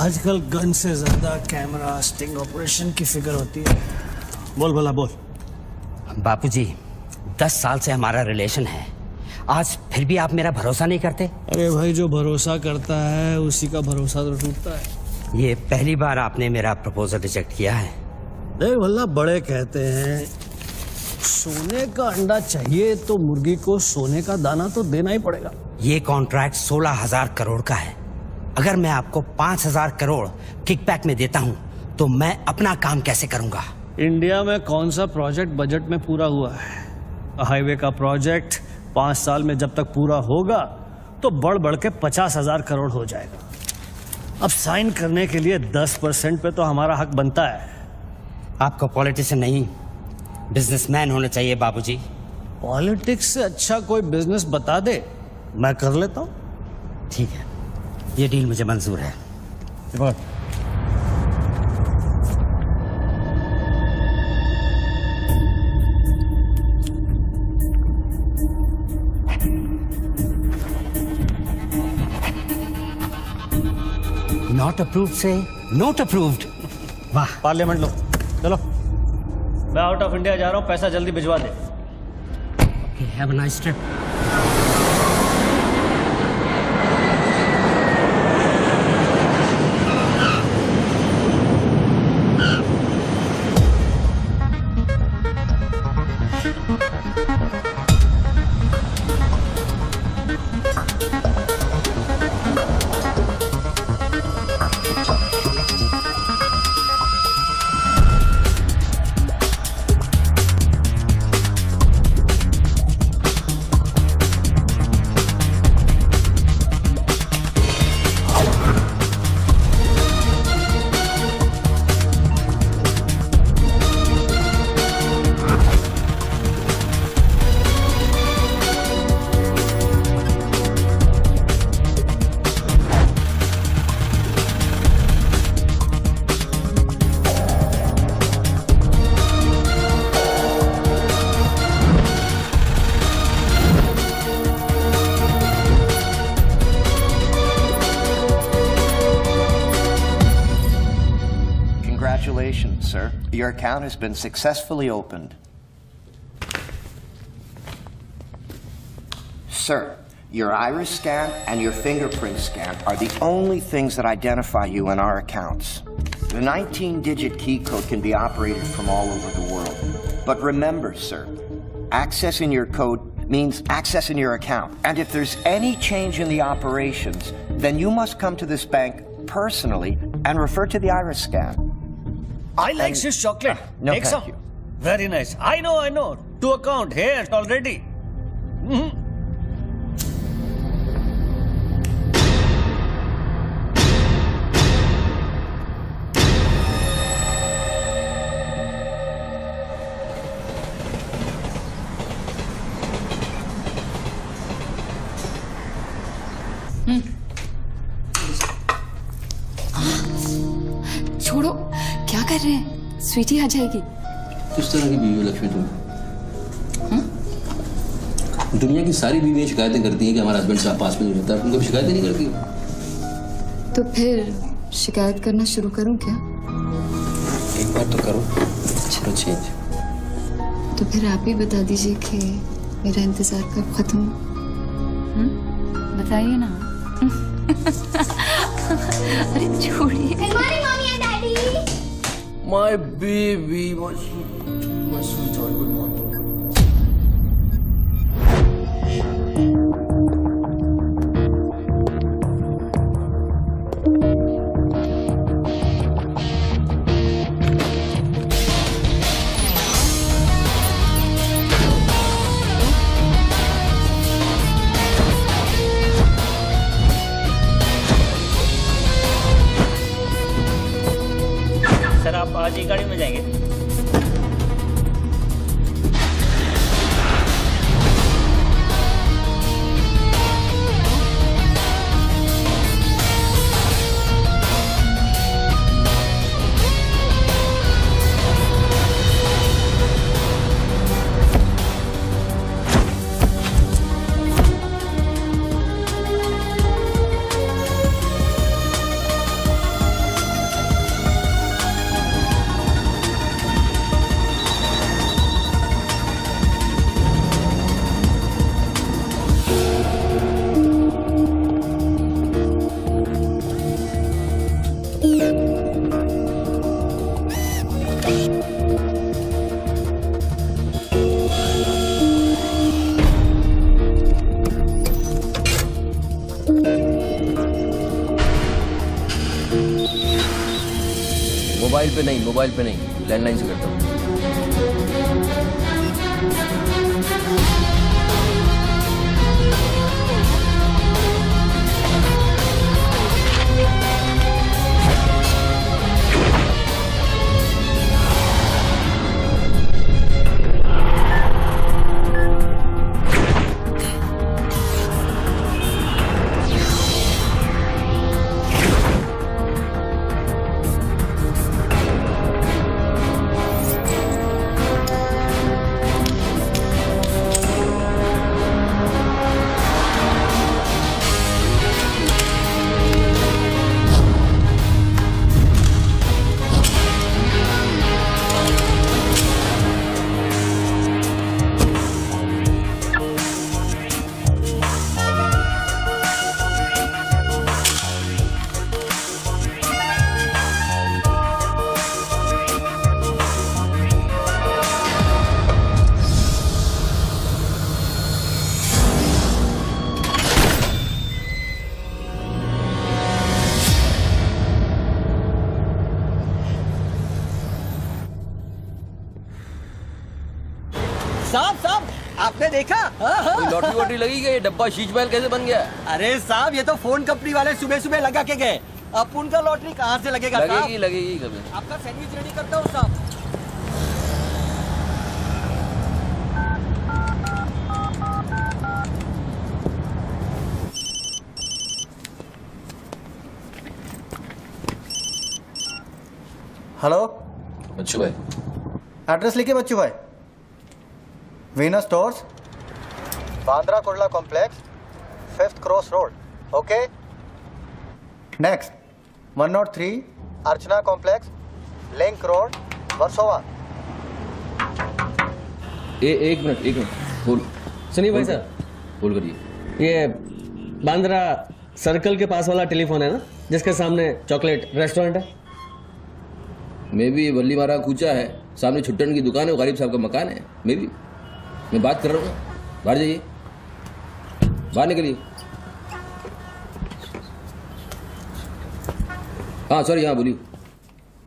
आजकल गन से ज्यादा कैमरा स्टिंग ऑपरेशन की फिक्र होती है। बोल भला बोल। बापूजी, 10 साल से हमारा रिलेशन है, आज फिर भी आप मेरा भरोसा नहीं करते? अरे भाई, जो भरोसा करता है उसी का भरोसा तो टूटता है। ये पहली बार आपने मेरा प्रपोजल रिजेक्ट किया है। देख भला, बड़े कहते हैं सोने का अंडा चाहिए तो मुर्गी को सोने का दाना तो देना ही पड़ेगा। ये कॉन्ट्रैक्ट 16,000 करोड़ का है। अगर मैं आपको 5,000 करोड़ किकबैक में देता हूं तो मैं अपना काम कैसे करूंगा? इंडिया में कौन सा प्रोजेक्ट बजट में पूरा हुआ है? हाईवे का प्रोजेक्ट 5 साल में जब तक पूरा होगा तो बढ़ बढ़ के 50,000 करोड़ हो जाएगा। अब साइन करने के लिए 10% पे तो हमारा हक बनता है। आपको पॉलिटिशियन नहीं, बिजनेसमैन होना चाहिए बाबूजी। पॉलिटिक्स से अच्छा कोई बिजनेस बता दे, मैं कर लेता हूं। ठीक है, ये डील मुझे मंजूर है। नॉट अप्रूव्ड से नॉट अप्रूव्ड। वाह। पार्लियामेंट लो, चलो। मैं आउट ऑफ इंडिया जा रहा हूं, पैसा जल्दी भिजवा दे। Have a nice trip. Congratulations, sir. Your account has been successfully opened. Sir, your iris scan and your fingerprint scan are the only things that identify you in our accounts. The 19-digit key code can be operated from all over the world. But remember, sir, accessing your code means accessing your account. And if there's any change in the operations, then you must come to this bank personally and refer to the iris scan. I like this chocolate. No, Take thank some. you. Very nice. I know. To account here already. छोड़ो, क्या कर रहे हैं? स्वीटी आ जाएगी। किस तरह की बीवी हो लक्ष्मी तुम? दुनिया की सारी बीवियां शिकायतें करती हैं कि हमारा हस्बैंड साहब पास में नहीं रहता। तुम कभी शिकायतें नहीं करती हो? तो फिर शिकायत करना शुरू करूं क्या? एक बार तो करो, चलो चेंज। तो फिर आप ही बता दीजिए कि मेरा इंतजार कब खत्म हो? बताइए ना। अरे छोड़िए। My baby, my sweetheart, good morning. Sir, आप आज ही गाड़ी में जाएंगे? मोबाइल पे नहीं, लैंडलाइन से करता हूँ। साहब आपने देखा? लॉटरी वॉटरी लगी गई, डब्बा शीश महल कैसे बन गया? अरे साहब ये तो फोन कंपनी वाले सुबह सुबह लगा के गए। अब उनका लॉटरी कहाँ से लगेगा साहब? लगेगी कभी। आपका सैंडविच रेडी करता हूँ साहब। हेलो, बच्चू भाई, एड्रेस लिखिए बच्चू भाई। Venus stores, Bandra Kurla complex, 5th cross road. Okay. Next 103 अर्चना कॉम्प्लेक्स, लिंक रोड, वर्सोवा। एक मिनट बोल। सुनिए भाई साहब, बोल करिए। ये बांद्रा सर्कल के पास वाला टेलीफोन है ना, जिसके सामने चॉकलेट रेस्टोरेंट है? मे भी वल्ली मारा कूचा है, सामने छुट्टन की दुकान है, वो गरीब साहब का मकान है। मे भी मैं बात कर रहा हूँ, बाहर जाइए, बाहर निकलिए। हाँ सॉरी, हाँ बोलिए।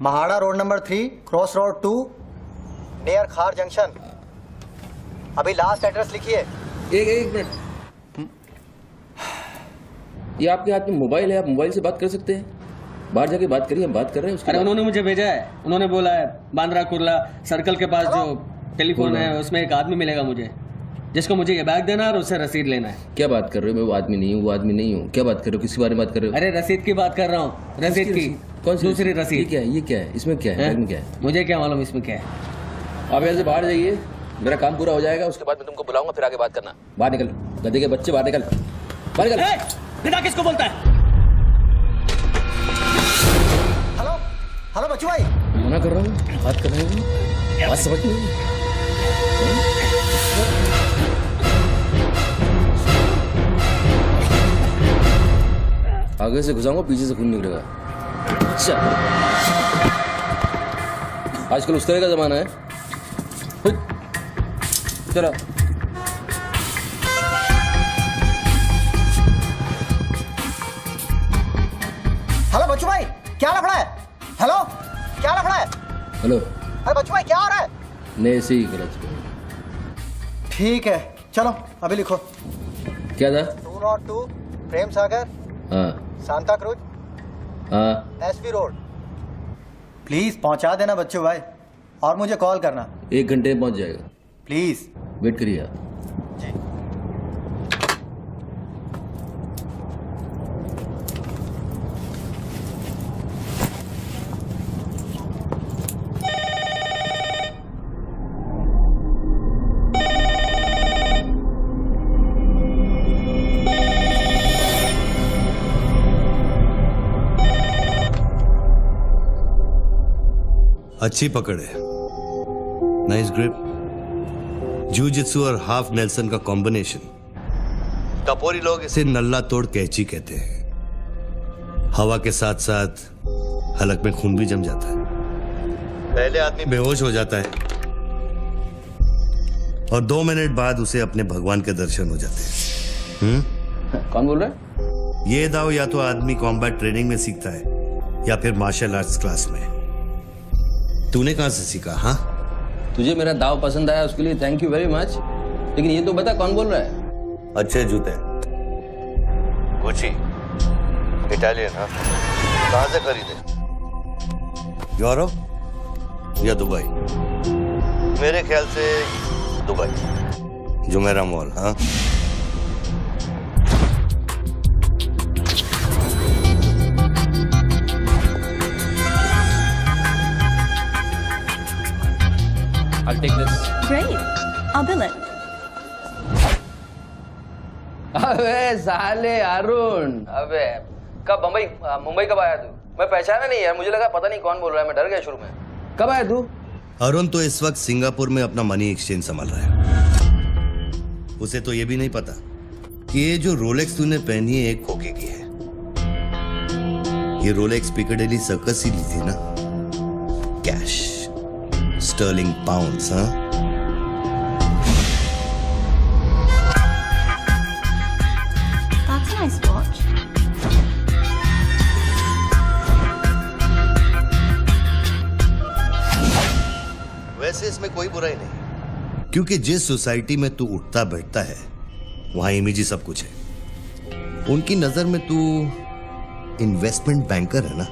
MHADA road number 3 cross road 2 near खार जंक्शन। अभी लास्ट एड्रेस लिखिए। एक मिनट, ये आपके हाथ में मोबाइल है, आप मोबाइल से बात कर सकते हैं। बाहर जाके बात करिए, हम बात कर रहे हैं उसके। अरे उन्होंने मुझे भेजा है, उन्होंने बोला है बांद्रा कुर्ला सर्कल के पास जो टेलीफोन है उसमें एक आदमी मिलेगा मुझे, जिसको मुझे ये बैग देना है और उससे रसीद लेना है। क्या बात कर रहे हो? मैं वो आदमी नहीं हूँ, क्या बात कर रहे हो? किसके बारे में बात कर रहे हो? अरे रसीद की बात कर रहा हूँ, रसीद की। कौन सी दूसरी ये रसीद। क्या है? ये क्या है? इसमें क्या है? बैग में क्या है? मुझे क्या मालूम इसमें क्या है। आप यहाँ से बाहर जाइए, मेरा काम पूरा हो जाएगा, उसके बाद मैं तुमको बुलाऊंगा, फिर आगे बात करना। बाहर निकल, गधे के बच्चे, बाहर निकल, बाहर निकल। पिता किसको बोलता है? हेलो हेलो बच्चू भाई। मना कर रहा हूँ, बात कर रहे हूँ, बात समझ में नहीं। आगे से घुसाऊंगा, पीछे से खून निकलेगा। अच्छा, आजकल उस तरह का जमाना है। चलो हेलो बच्चू भाई, क्या लफड़ा है? हेलो, क्या लफड़ा है? हेलो, अरे बच्चू भाई क्या हो रहा है? नहीं से ही गलत। ठीक है चलो अभी लिखो। क्या था? 202 प्रेम सागर, हाँ सांता क्रूज, हाँ, एसवी रोड। प्लीज पहुंचा देना बच्चू भाई, और मुझे कॉल करना 1 घंटे में पहुंच जाएगा। प्लीज। वेट करिए आप। अच्छी पकड़ है, नाइस ग्रिप, जूजित्सु और हाफ नेल्सन का कॉम्बिनेशन। टपोरी लोग इसे नल्ला तोड़ कैची कहते हैं। हवा के साथ साथ हलक में खून भी जम जाता है। पहले आदमी बेहोश हो जाता है और 2 मिनट बाद उसे अपने भगवान के दर्शन हो जाते हैं। कौन बोल रहा है? ये दाव या तो आदमी कॉम्बैट ट्रेनिंग में सीखता है या फिर मार्शल आर्ट्स क्लास में। तूने कहां से सीखा? हाँ, तुझे मेरा दाव पसंद आया उसके लिए थैंक यू वेरी मच, लेकिन ये तो बता कौन बोल रहा है? अच्छे जूते, गुची, इटालियन। हाँ, कहां से खरीदे? यूरोप या दुबई? मेरे ख्याल से दुबई, जुमेरा मॉल। हाँ, I'll take this. Great. I'll bill it. अबे साले अरुण, अबे कब मुंबई कब आया तू? मैं पहचाना नहीं यार, मुझे लगा पता नहीं कौन बोल रहा है, मैं डर गया शुरू में। कब आया तू? अरुण तो इस वक्त सिंगापुर में अपना मनी एक्सचेंज संभाल रहा है। उसे तो ये भी नहीं पता कि ये जो रोलेक्स तूने पहनी है एक खोखे की है। ये रोलेक्स पिकाडेली सर्कस ही ली थी ना, कैश, स्टर्लिंग पाउंड्स। हाँ, That's a nice watch. वैसे इसमें कोई बुराई नहीं, क्योंकि जिस सोसाइटी में तू उठता बैठता है वहां इमेज ही सब कुछ है। उनकी नजर में तू इन्वेस्टमेंट बैंकर है ना।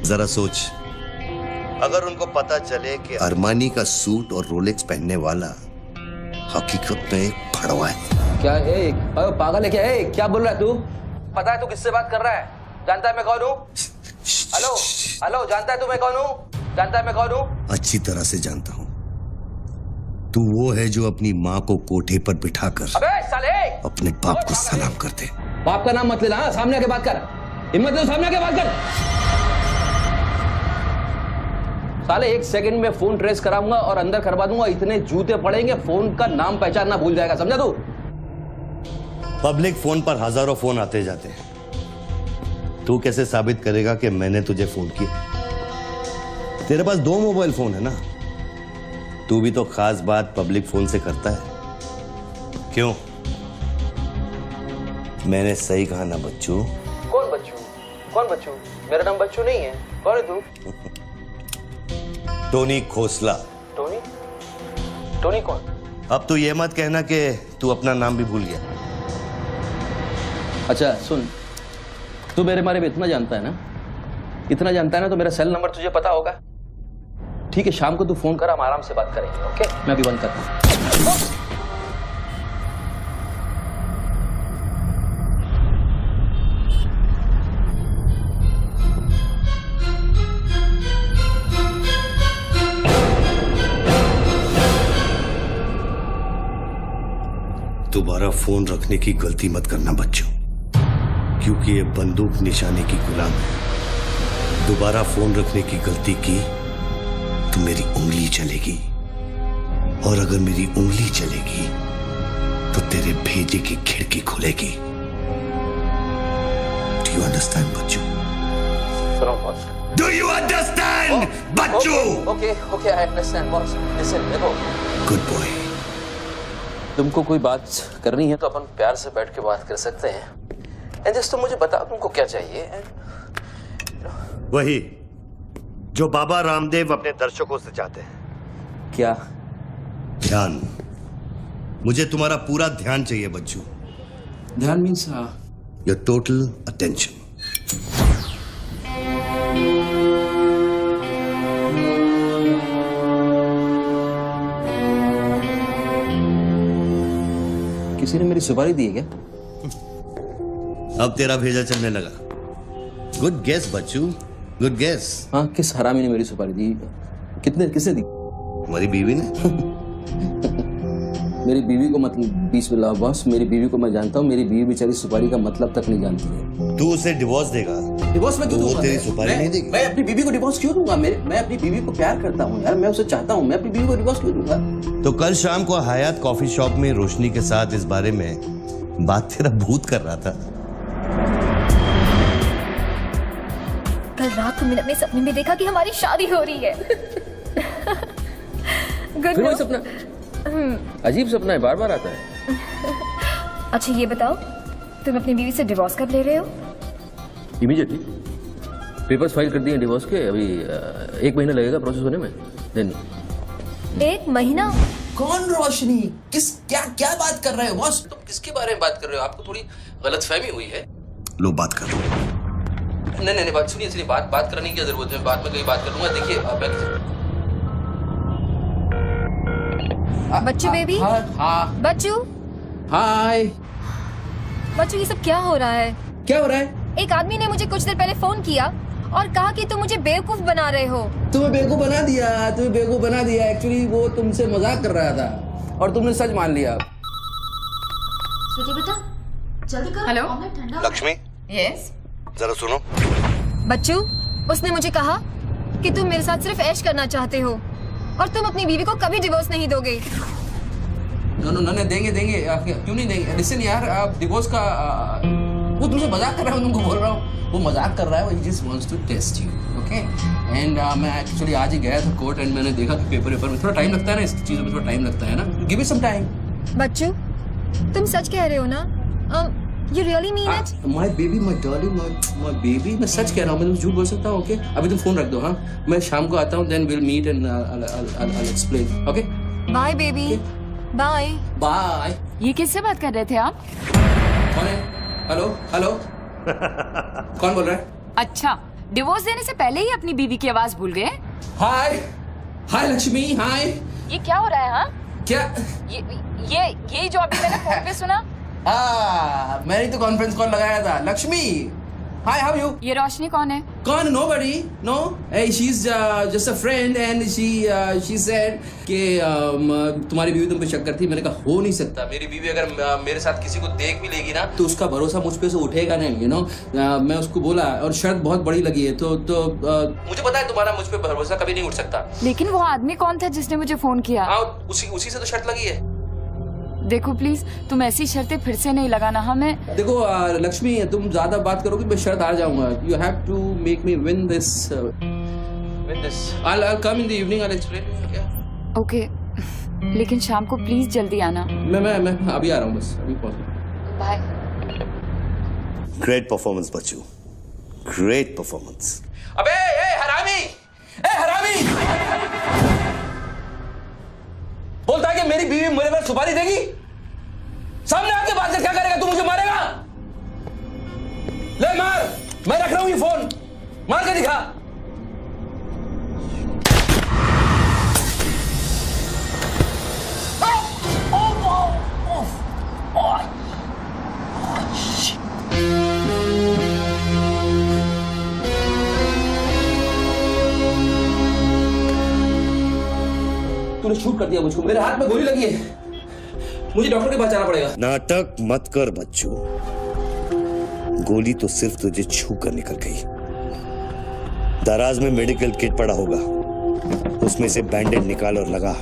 जरा सोच, अगर उनको पता चले कि अरमानी का सूट और रोलेक्स पहनने वाला हकीकत में एक फड़वा है। क्या है? पागल है क्या? क्या बोल रहा है तू? पता है तू किससे बात कर रहा है? जानता है मैं कौन हूँ? हेलो हेलो, जानता है तू मैं कौन हूँ? जानता है मैं कौन हूँ? अच्छी तरह से जानता हूं। तू वो है जो अपनी माँ को कोठे पर बिठाकर अबे साले अपने बाप को सलाम करते। बाप का नाम मत लेना, हाँ? सामने आके बात कर, हिम्मत है तो सामने आके बात कर। साले 1 सेकंड में फोन ट्रेस कराऊंगा और अंदर करवा दूंगा, इतने जूते पड़ेंगे फोन का नाम पहचानना भूल जाएगा, समझा तू? पब्लिक फोन पर हजारों फोन आते जाते हैं। तू कैसे साबित करेगा कि मैंने तुझे फोन किया? तेरे पास 2 मोबाइल फोन है ना। तू भी तो खास बात पब्लिक फोन से करता है, क्यों? मैंने सही कहा ना बच्चू? कौन बच्चू? कौन बच्चू? मेरा नाम बच्चू नहीं है। कौन है तू? टोनी खोसला। टोनी? टोनी कौन? अब तू ये मत कहना कि तू अपना नाम भी भूल गया। अच्छा सुन, तू मेरे बारे में इतना जानता है ना, इतना जानता है ना, तो मेरा सेल नंबर तुझे पता होगा। ठीक है, शाम को तू फोन कर, हम आराम से बात करेंगे। ओके, मैं अभी बंद करता हूँ। दोबारा फोन रखने की गलती मत करना बच्चों, क्योंकि ये बंदूक निशाने की गुलाम है। दोबारा फोन रखने की गलती की तो मेरी उंगली चलेगी, और अगर मेरी उंगली चलेगी तो तेरे भेजे की खिड़की खुलेगी। Do you understand Bachchu? Do you understand Bachchu? Okay okay, I understand boss. Listen, देखो, गुड बॉय। तुमको कोई बात करनी है तो अपन प्यार से बैठ के बात कर सकते हैं। एंड जस्ट तुम मुझे बताओ तुमको क्या चाहिए। वही जो बाबा रामदेव अपने दर्शकों से चाहते हैं। क्या? ध्यान। मुझे तुम्हारा पूरा ध्यान चाहिए बच्चू। ध्यान मीन्स योर टोटल अटेंशन। किसी ने मेरी सुपारी दी है क्या? अब तेरा भेजा चलने लगा। गुड गेस बच्चू, गुड गेस। हाँ, किस हरामी ने मेरी सुपारी दी? किसने दी? हमारी बीवी ने। मेरी बीवी को मत बीच में लाओ बॉस। मेरी बीवी को मैं जानता हूँ, मेरी बीवी बेचारी सुपारी का मतलब तक नहीं जानती है। तू उसे डिवोर्स देगा? डिवोर्स में क्यों दूंगा? वो तेरी सुपारी नहीं देगी? मैं अपनी बीवी को डिवोर्स क्यों दूंगा? मैं अपनी बीवी को प्यार करता हूँ यार, मैं उसे चाहता हूँ, मैं अपनी बीवी को डिवोर्स क्यों दूंगा? तो कल शाम को हयात कॉफी शॉप में रोशनी के साथ इस बारे में बात तेरा भूत कर रहा था। कल रात को मैंने अपने सपने में देखा कि हमारी शादी हो रही है। गुड फिर वही सपना? अजीब सपना है, बार बार आता है। अच्छा ये बताओ, तुम अपनी बीवी से डिवोर्स कब ले रहे हो? इमीडिएटली पेपर्स फाइल कर दिए डिवोर्स के, अभी 1 महीना लगेगा प्रोसेस होने में। देन 1 महीना? कौन रोशनी? क्या क्या बात कर रहे हो बॉस? तुम किसके बारे में बात कर रहे हो? आपको थोड़ी गलतफहमी हुई है। लो बात कर। नहीं बात सुनिए, बात करने की क्या जरूरत है? बाद में कहीं बात कर लूंगा। देखिए बच्चू बेबी। हाँ बच्चू। हाय। बच्चू ये सब क्या हो रहा है? क्या हो रहा है? एक आदमी ने मुझे कुछ देर पहले फोन किया और कहा कि तुम मुझे बेवकूफ बना रहे हो। तुम्हें बेवकूफ बना दिया। एक्चुअली वो तुमसे मजाक कर रहा था और तुमने सच मान लिया। बेटा जल्दी करो। हेलो लक्ष्मी, यस जरा सुनो। बच्चू, उसने मुझे कहा कि तुम मेरे साथ सिर्फ ऐश करना चाहते हो और तुम अपनी बीवी को कभी डिवोर्स नहीं दोगे। नो देंगे क्यों नहीं देंगे? लिसन यार, आप डिवोर्स का वो तुमसे मजाक कर रहा है, तुमको बोल रहा हूँ वो मजाक कर रहा है। वो just wants to test you, okay? And मैं एक्चुअली आज ही गया था कोर्ट एंड मैंने देखा कि पेपर में थोड़ा टाइम लगता है ना, इस चीज़ों में थोड़ा टाइम लगता है ना। Give it some time. बच्चू तुम सच कह रहे हो ना? You really mean it? My baby, my darling, my baby, मैं सच कह रहा हूँ। मैं तुम झूठ बोल सकता हूँ, ओके? अभी तुम फोन रख दो, हाँ? मैं शाम को आता हूँ, then we'll meet and I'll explain, okay? Bye baby. Bye. Bye. ये किससे बात कर रहे थे आप? कौन है? हेलो कौन बोल रहा है? अच्छा, डिवोर्स देने से पहले ही अपनी बीवी की आवाज भूल गए? हाय लक्ष्मी, हाय। ये क्या हो रहा है? हाँ क्या? ये जो अभी मैंने फोन पे सुना। मैंने तो कॉन्फ्रेंस कॉल लगाया था। Lakshmi, hi, how you? ये रोशनी कौन है? कौन? Nobody, no. She is just a friend and she said कि तुम्हारी बीवी तुम पे शक करती है। मैंने कहा हो नहीं सकता, मेरी बीवी अगर मेरे साथ किसी को देख भी लेगी ना तो उसका भरोसा मुझ पे से उठेगा नहीं, यू नो। मैं उसको बोला और शर्त बहुत बड़ी लगी है तो मुझे पता है तुम्हारा मुझ पे भरोसा कभी नहीं उठ सकता। लेकिन वो आदमी कौन था जिसने मुझे फोन किया? उसी से तो शर्त लगी है। देखो प्लीज, तुम ऐसी शर्तें फिर से नहीं लगाना। हमें देखो लक्ष्मी, तुम ज्यादा बात करोगी मैं शर्त हार जाऊंगा। You have to make me win this. I'll come in the evening, I'll explain. Yeah. Okay, लेकिन शाम को प्लीज जल्दी आना। मैं अभी आ रहा हूँ, बस अभी पहुंच। बाय। ग्रेट परफॉर्मेंस बच्चू, ग्रेट परफॉर्मेंस। अबे हरामी, बोलता है कि मेरी बीवी मेरे पर सुपारी देगी। सामने आके बात कर, क्या करेगा तू? मुझे मारेगा? ले मार, मैं रख रहा हूं ये फोन, मार के दिखा। तूने शूट कर दिया मुझको, मेरे हाथ में गोली लगी है, मुझे डॉक्टर के पास जाना पड़ेगा। नाटक मत कर बच्चू, गोली तो सिर्फ तुझे छू कर निकल गई। दराज में मेडिकल किट पड़ा होगा, उसमें से बैंडेज निकाल और लगा।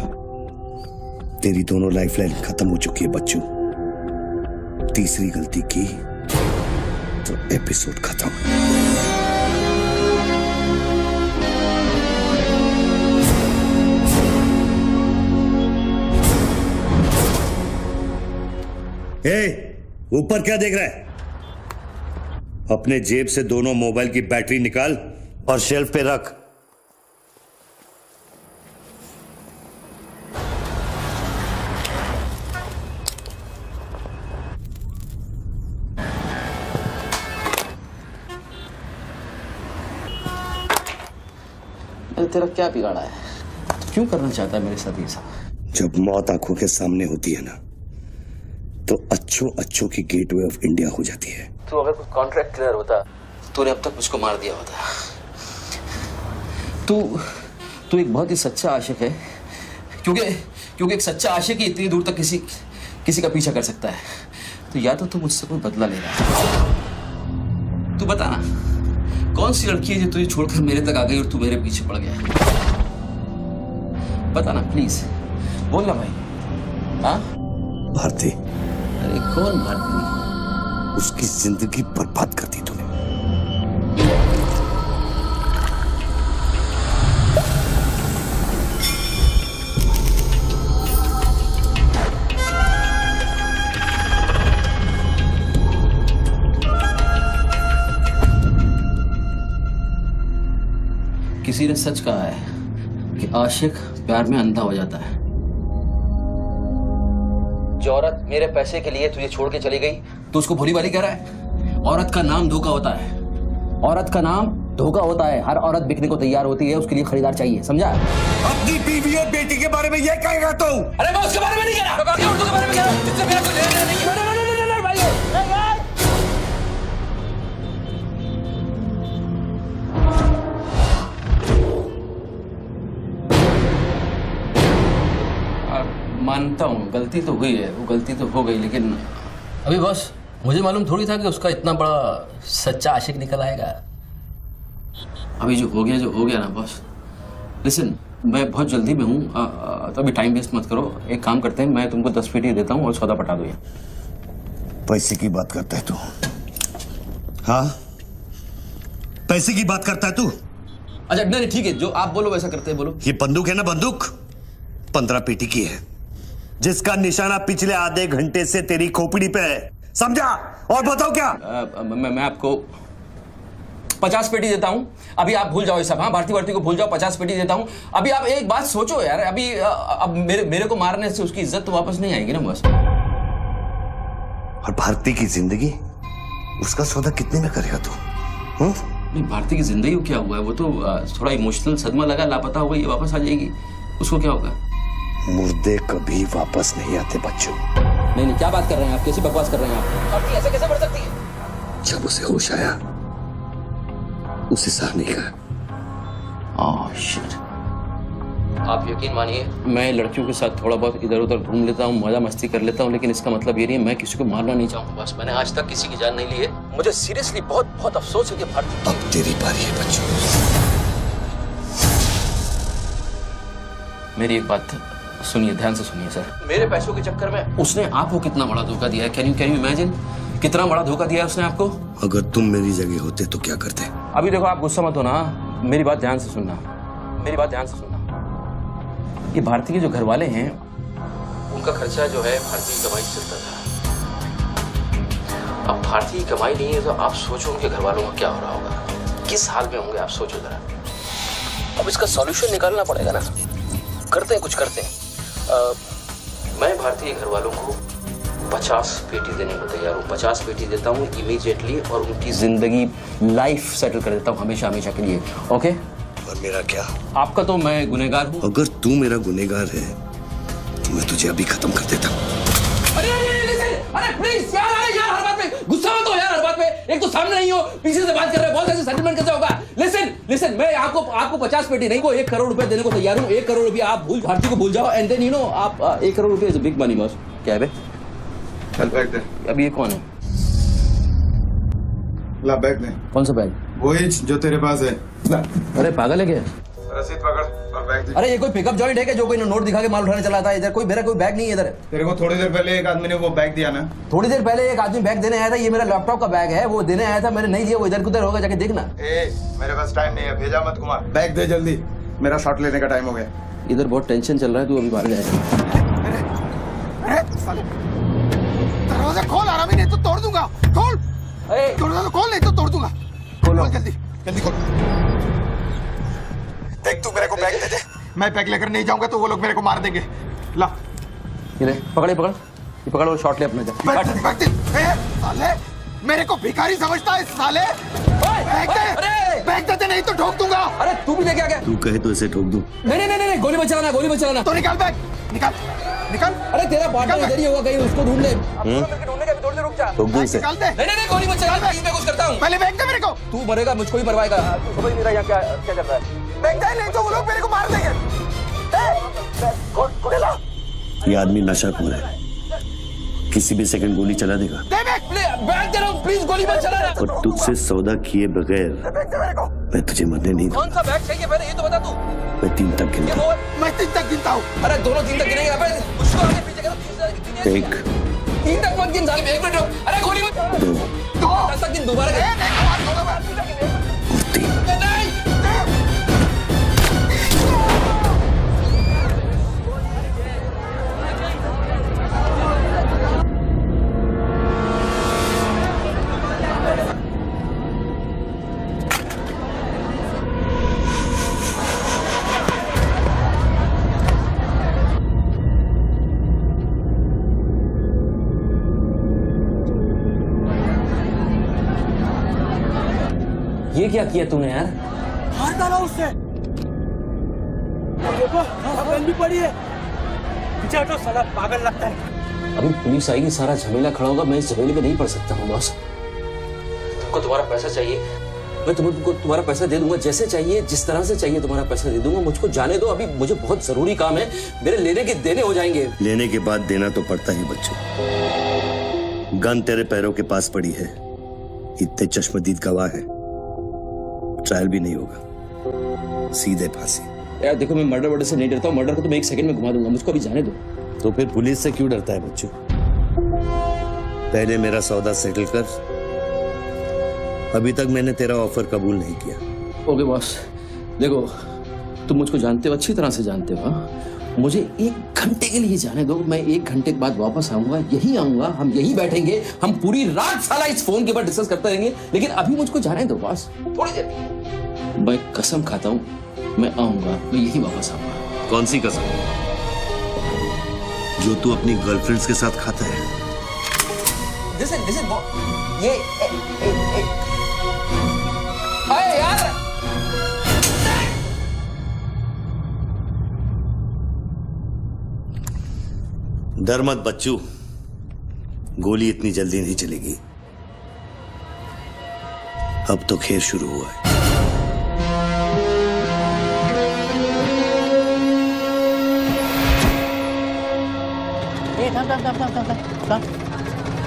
तेरी दोनों लाइफलाइन खत्म हो चुकी है बच्चू। तीसरी गलती की तो एपिसोड खत्म। ऊपर क्या देख रहा है? अपने जेब से दोनों मोबाइल की बैटरी निकाल और शेल्फ पे रख। तेरा क्या बिगाड़ा है? क्यों करना चाहता है मेरे साथ ये सब? जब मौत आंखों के सामने होती है ना तो अच्छों की गेटवे ऑफ इंडिया हो जाती है। तो अगर कुछ कॉन्ट्रैक्ट क्लियर होता तूने अब तक मुझको मार दिया होता। तू एक बहुत ही सच्चा आशिक है, क्योंकि एक सच्चा आशिक ही इतनी दूर तक किसी का पीछा कर सकता है। तो या तो तू मुझसे कोई बदला ले रहा है। तू बता ना, कौन सी लड़की है जो तुझे छोड़कर मेरे तक आ गई और तू मेरे पीछे पड़ गया? बता ना प्लीज, बोल ना भाई। हाँ भारती। अरे कौन भारती? उसकी जिंदगी बर्बाद कर दी तूने। किसी ने सच कहा है कि आशिक प्यार में अंधा हो जाता है। जो औरत मेरे पैसे के लिए तुझे छोड़ के चली गई तो उसको भोली भाली कह रहा है। औरत का नाम धोखा होता है, औरत का नाम धोखा होता है। हर औरत बिकने को तैयार होती है, उसके लिए खरीदार चाहिए, समझा? अपनी बीवी और बेटी के बारे में ये कहेगा तू? अरे मैं उसके बारे में नहीं कह रहा, मैं उर्दू के बारे में कह रहा हूं। इससे मेरा कोई लेना देना नहीं है। मानता हूँ गलती तो हुई है, वो गलती तो हो गई, लेकिन अभी बॉस मुझे मालूम थोड़ी था कि उसका इतना बड़ा सच्चा आशिक निकल आएगा। अभी जो हो गया ना बॉस। लिसन, मैं बहुत जल्दी में हूँ, तो अभी टाइम वेस्ट मत करो। एक काम करते हैं, मैं तुमको 10 पेटी देता हूँ और सौदा पटा दो। ये पैसे की बात करता है तू? हाँ, पैसे की बात करता है तू? अच्छा नहीं ठीक है, जो आप बोलो वैसा करते हैं, बोलो। ये बंदूक है ना, बंदूक 15 पेटी की है, जिसका निशाना पिछले आधे घंटे से तेरी खोपड़ी पे है, समझा? और बताओ क्या? मैं आपको 50 पेटी देता हूं। अभी आप भूल जाओ ये सब। हाँ, भारती को भूल जाओ, 50 पेटी देता हूं। अभी आप एक बात सोचो यार, अभी अब मेरे को मारने से उसकी इज्जत तो वापस नहीं आएगी ना बस। और भारती की जिंदगी, उसका सौदा कितने में करेगा तू? नहीं, भारती की जिंदगी को क्या हुआ है? वो तो थोड़ा इमोशनल सदमा लगा, लापता हो गई, वापस आ जाएगी। उसको क्या होगा? मुर्दे कभी वापस नहीं आते बच्चों। नहीं, क्या बात कर रहे हैं आप? कैसी बकवास कर रहे हैं आप? भारती ऐसे कैसे बढ़ सकती है? जब उसे होश आया, उसे सह नहीं कहा। Oh shit. आप यकीन मानिए, मैं लड़कियों के साथ थोड़ा बहुत इधर उधर घूम लेता हूँ, मजा मस्ती कर लेता हूँ, लेकिन इसका मतलब ये नहीं है मैं किसी को मारना नहीं चाहूंगा। बस मैंने आज तक किसी की जान नहीं ली है। मुझे सीरियसली बहुत अफसोस है कि भारती। अब तेरी बारी है बच्चों। मेरी एक बात सुनिए, ध्यान से सुनिए सर। मेरे पैसों के चक्कर में उसने आपको कितना बड़ा धोखा दिया है। कैन यू इमेजिन कितना बड़ा धोखा दिया है उसने आपको? अगर तुम मेरी जगह होते तो क्या करते? अभी देखो, आप गुस्सा मत होना, मेरी बात ध्यान से सुनना, मेरी बात ध्यान से सुनना। ये भारती के जो घर वाले हैं, उनका खर्चा जो है भारती की कमाई से चलता था। अब भारती की कमाई नहीं है तो आप सोचो उनके घर वालों का क्या हो रहा होगा, किस हाल में होंगे, आप सोचो जरा। अब इसका सॉल्यूशन निकालना पड़ेगा ना। करते हैं, कुछ करते हैं। मैं भारतीय घर वालों को 50 पेटी देने को तैयार हूँ। 50 पेटी देता हूँ इमीडिएटली, और उनकी जिंदगी लाइफ सेटल कर देता हूँ हमेशा हमेशा के लिए। ओके? और मेरा क्या? आपका तो मैं गुनहगार हूँ। अगर तू मेरा गुनहगार है तो मैं तुझे अभी खत्म कर देता हूँ। अरे प्लीज यार, हर बात पे गुस्सा मत हो यार, हर बात पे। एक तो सामने नहीं हो, पीछे से बात कर रहे हो, बहुत ऐसे सेटलमेंट कैसे होगा? लिसन, मैं आपको 50 पेटी नहीं को 1 करोड़ रुपए देने को तैयार हूँ। 1 करोड़ रुपए आप भारती को भूल जाओ, एंड देन आप 1 करोड़ रुपए इज बिग मनी बॉस। क्या है बे? चल बैग दे। अब ये कौन है? ला बैग दे। कौन सा बैग? वही जो तेरे पास है। अरे पागल है क्या? रसीद पकड़ और बैग दे। अरे ये कोई पिकअप जॉइंट है क्या जो कोई नोट दिखा के माल उठाने चला था? इधर मेरा कोई बैग नहीं है इधर। तेरे को थोड़ी देर पहले एक आदमी ने वो बैग दिया ना? थोड़ी देर पहले एक आदमी बैग देने आया था। ये मेरा लैपटॉप का बैग है, वो देने आया था, मैंने नहीं दिया। वो इधर उधर होगा, जाके देखना। मेरे पास टाइम नहीं है, भेजा मत कुमार। बैग दे जल्दी, मेरा शॉट लेने का टाइम हो गया। इधर बहुत टेंशन चल रहा है, तू अभी बाहर जाएगा। दरवाजा खोल, आराम ही नहीं तो तोड़ दूंगा। खोल दरवाजा, खोल नहीं तो तोड़ दूंगा। खोल जल्दी जल्दी खोल। देख, तू मेरे को बैग दे दे। मैं बैग लेकर नहीं जाऊंगा तो वो लोग मेरे को मार देंगे। ला ये पकड़ और शॉट ले अपने। साले मेरे को भिखारी समझता है साले। बैग दे नहीं तो ठोक दूंगा। अरे तू भी लेके आ गया? तू कहे तो इसे ठोक दूं? नहीं, गोली मत चलाना। तो निकाल बैग, निकाल। अरे तेरा पार्टनर इधर ही होगा कहीं, उसको ढूंढ ले। ढूंढने का भी थोड़ी देर रुक जा। ठोक दूं इसे? निकाल दे। नहीं, गोली मत चला, मैं कुछ करता हूँ। पहले बैग दे मेरे को। तू मरेगा, मुझको ही मरवाएगा। तू समझ नहीं रहा यहाँ क्या चल रहा है। बैग दे नहीं तो वो लोग मेरे को मार देंगे। ये आदमी नशाखोर है, किसी भी सेकंड गोली चला देगा। बैग दे रहा हूँ, प्लीज गोली मत चलाना। और तुझसे सौदा किए बगैर मैं तुझे मरने नहीं दूंगा। कौन सा बैग चाहिए पहले ये तो बता तू। मैं 3 तक गिनूंगा। मैं 3 तक गिनता हूँ। अरे दोनों 3 तक गिनेंगे। अबे उसको आगे पीछे करो। 1 3 तक मत गिन साले, 1 मिनट रुक। अरे गोली मत। 2 10 तक गिन दोबारा गिन। और 3। ये क्या किया तूने यार? मार डाला उससे। देखो गन भी पड़ी है। पीछे हटो साला पागल लगता है। अभी पुलिस आएगी, सारा झमेला खड़ा होगा, मैं इस झमेले में नहीं पड़ सकता हूँ बॉस। तुमको तुम्हारा पैसा चाहिए, मैं तुमको तुम्हारा पैसा दे दूंगा, जैसे चाहिए जिस तरह से चाहिए तुम्हारा पैसा दे दूंगा। मुझको जाने दो, अभी मुझे बहुत जरूरी काम है, मेरे लेने के देने हो जाएंगे। लेने के बाद देना तो पड़ता ही बच्चों। गन तेरे पैरों के पास पड़ी है, इतने चश्मदीद गवाह है, ट्रायल भी नहीं होगा, सीधे फांसी। यार देखो, मैं मर्डर से नहीं डरता हूँ, मर्डर को तो मैं 1 सेकंड में घुमा दूंगा, मुझको अभी जाने दो। तो फिर पुलिस से क्यों डरता है बच्चों? पहले मेरा सौदा सेटल कर। अभी तक मैंने तेरा ऑफर कबूल नहीं किया। ओके बॉस, देखो तुम मुझको जानते हो, अच्छी तरह से जानते हो। मुझे 1 घंटे के लिए जाने दो, मैं 1 घंटे के बाद वापस आऊंगा, यही आऊंगा, हम यही बैठेंगे, हम पूरी रात साला इस फोन के ऊपर डिस्कस करते रहेंगे, लेकिन अभी मुझको जाने दो बॉस, थोड़ी देर। मैं कसम खाता हूँ, मैं आऊंगा, मैं यही वापस आऊंगा। कौन सी कसम? जो तू अपनी गर्लफ्रेंड्स के साथ खाता है? ये अरे यार, डर मत बच्चू, गोली इतनी जल्दी नहीं चलेगी। अब तो खेल शुरू हुआ है।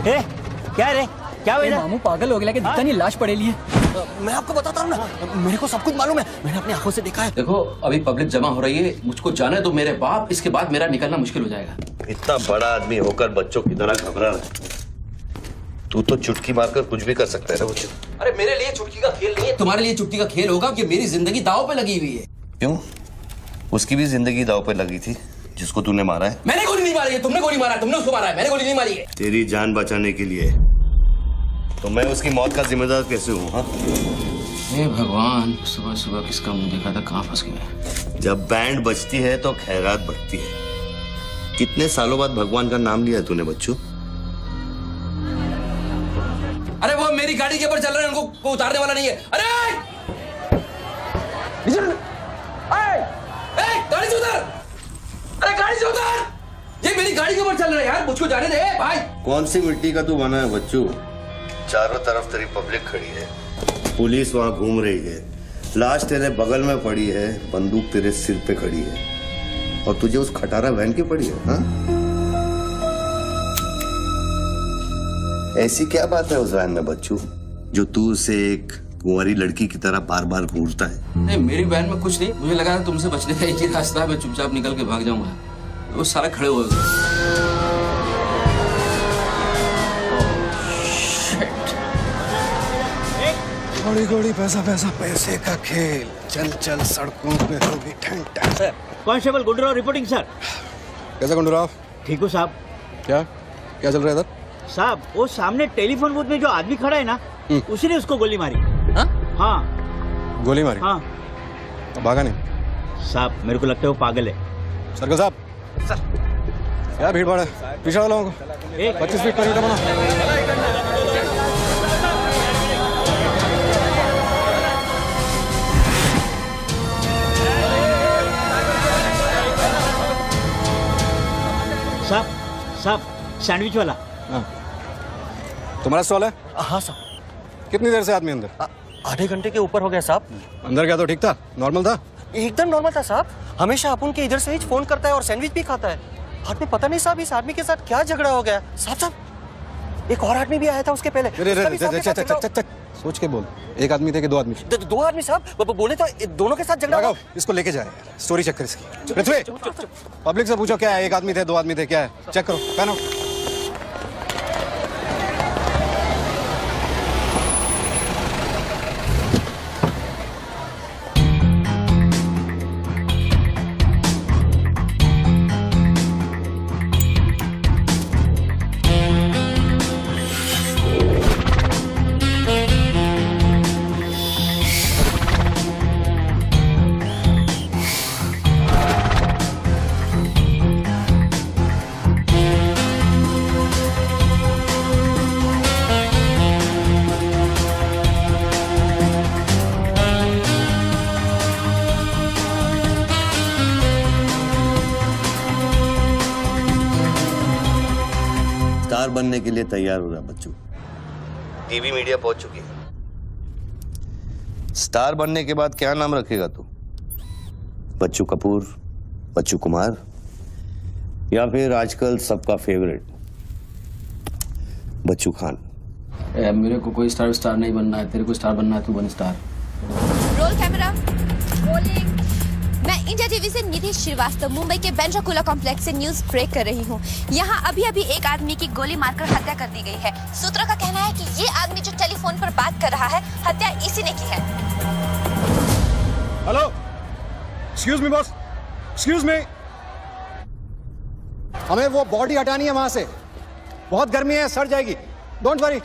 ए, क्या रे? क्या हुआ? मामू पागल हो गया कि दिखता नहीं, लाश पड़ेली है। मैं आपको बताता हूँ ना, मेरे को सब कुछ मालूम है, मैंने अपनी आंखों से देखा है। देखो अभी पब्लिक जमा हो रही है, मुझको जाने दो मेरे बाप, इसके बाद मेरा निकलना मुश्किल हो जाएगा। इतना बड़ा आदमी होकर बच्चों की तरह घबरा रहा है। तू तो चुटकी मारकर कुछ भी कर सकता है ना बच्चों। अरे मेरे लिए चुटकी का खेल नहीं है, तुम्हारे लिए चुटकी का खेल होगा कि मेरी जिंदगी दांव पे लगी हुई है। क्यों? उसकी भी जिंदगी दांव पे लगी थी, जिसको तूने मारा है। मैंने गोली नहीं मारी है, तुमने गोली मारा है, तुमने उसको मारा है, मैंने गोली नहीं मारी है। तेरी जान बचाने के लिए तो मैं उसकी मौत का जिम्मेदार कैसे हूँ? हाँ, हे भगवान, सुबह सुबह किसका मुंह देखा था, कहाँ फंस गया। जब बैंड बजती है तो खैरात बढ़ती है। कितने सालों बाद भगवान का नाम लिया तूने बच्चों? अरे वो मेरी गाड़ी के ऊपर चल रहे हैं, उनको उतारने वाला नहीं है। अरे गाड़ी से उतार, अरे गाड़ी से उतार, ये मेरी गाड़ी के ऊपर चल रहा है यार, मुझको जाने दे भाई। कौन सी मिट्टी का तू बना है बच्चों? चारों तरफ तेरी पब्लिक खड़ी है, पुलिस वहां घूम रही है, लाश तेरे बगल में पड़ी है, बंदूक तेरे सिर पे खड़ी है, और तुझे उस खटारा वैन की पड़ी है। हाँ, ऐसी क्या बात है उस वैन में बच्चू जो तू उसे एक कुंवारी लड़की की तरह बार बार घूरता है? नहीं, मेरी वैन में कुछ नहीं, मुझे लगा था तुमसे बचने का एक ही रास्ता है, मैं चुपचाप निकल के भाग जाऊंगा, वो सारे खड़े हुए। गोली गोली पैसा पैसा पैसे का खेल, चल चल सड़कों पे होगी ठन ठन। Sir, constable Gundurao reporting sir. कैसा गुंडूराव? ठीक हो साहब। क्या क्या चल रहा है इधर? साहब वो सामने टेलीफोन बूथ में जो आदमी खड़ा है ना, उसी ने उसको गोली मारी। हाँ गोली मारी? हाँ। तो भागा नहीं? साहब मेरे को लगता है वो पागल है। सर्कल साहब, सर क्या भीड़ भाड़ है, पीछे वालों को 25 फीट पर यूटा बना। साहब साहब सैंडविच वाला। हाँ। तुम्हारा स्टॉल है? हाँ साहब। कितनी देर से आदमी अंदर? आधे घंटे के ऊपर हो गया साहब। अंदर गया तो ठीक था, नॉर्मल था? एकदम नॉर्मल था साहब, हमेशा अपन के इधर से ही फोन करता है और सैंडविच भी खाता है। बाद में पता नहीं साहब इस आदमी के साथ क्या झगड़ा हो गया। साहब एक और आदमी भी आया था उसके पहले। सोच के बोल, एक आदमी थे कि 2 आदमी? 2 आदमी साहब, बोले तो दोनों के साथ झगड़ा हुआ। इसको लेके जाए, स्टोरी चेक कर इसकी। पृथ्वी, पब्लिक से पूछो क्या है, 1 आदमी थे 2 आदमी थे, क्या है, चेक करो, पहनो। स्टार बनने के लिए तैयार हो रहा बच्चू। टीवी मीडिया पहुंच चुकी है। स्टार बनने के बाद क्या नाम रखेगा तू? बच्चू कपूर, बच्चू कुमार, या फिर आजकल सबका फेवरेट बच्चू खान? मेरे को कोई स्टार नहीं बनना है, तेरे को स्टार बनना है, तू बन स्टार। Roll camera, rolling. मैं इंडिया टीवी से निधि श्रीवास्तव मुंबई के बेंड्रा कॉम्प्लेक्स से न्यूज ब्रेक कर रही हूँ। यहाँ अभी एक आदमी की गोली मारकर हत्या कर दी गई है। सूत्रों का कहना है कि ये आदमी जो टेलीफोन पर बात कर रहा है, हत्या इसी ने की है। Hello, excuse me boss, excuse me. हमें वो बॉडी हटानी है वहां से, बहुत गर्मी है, सड़ जाएगी। डोंट वरी,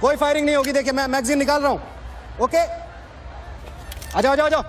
कोई फायरिंग नहीं होगी। देखिए मैं मैगजीन निकाल रहा हूं। ओके, आ जाओ आ जाओ आ जाओ।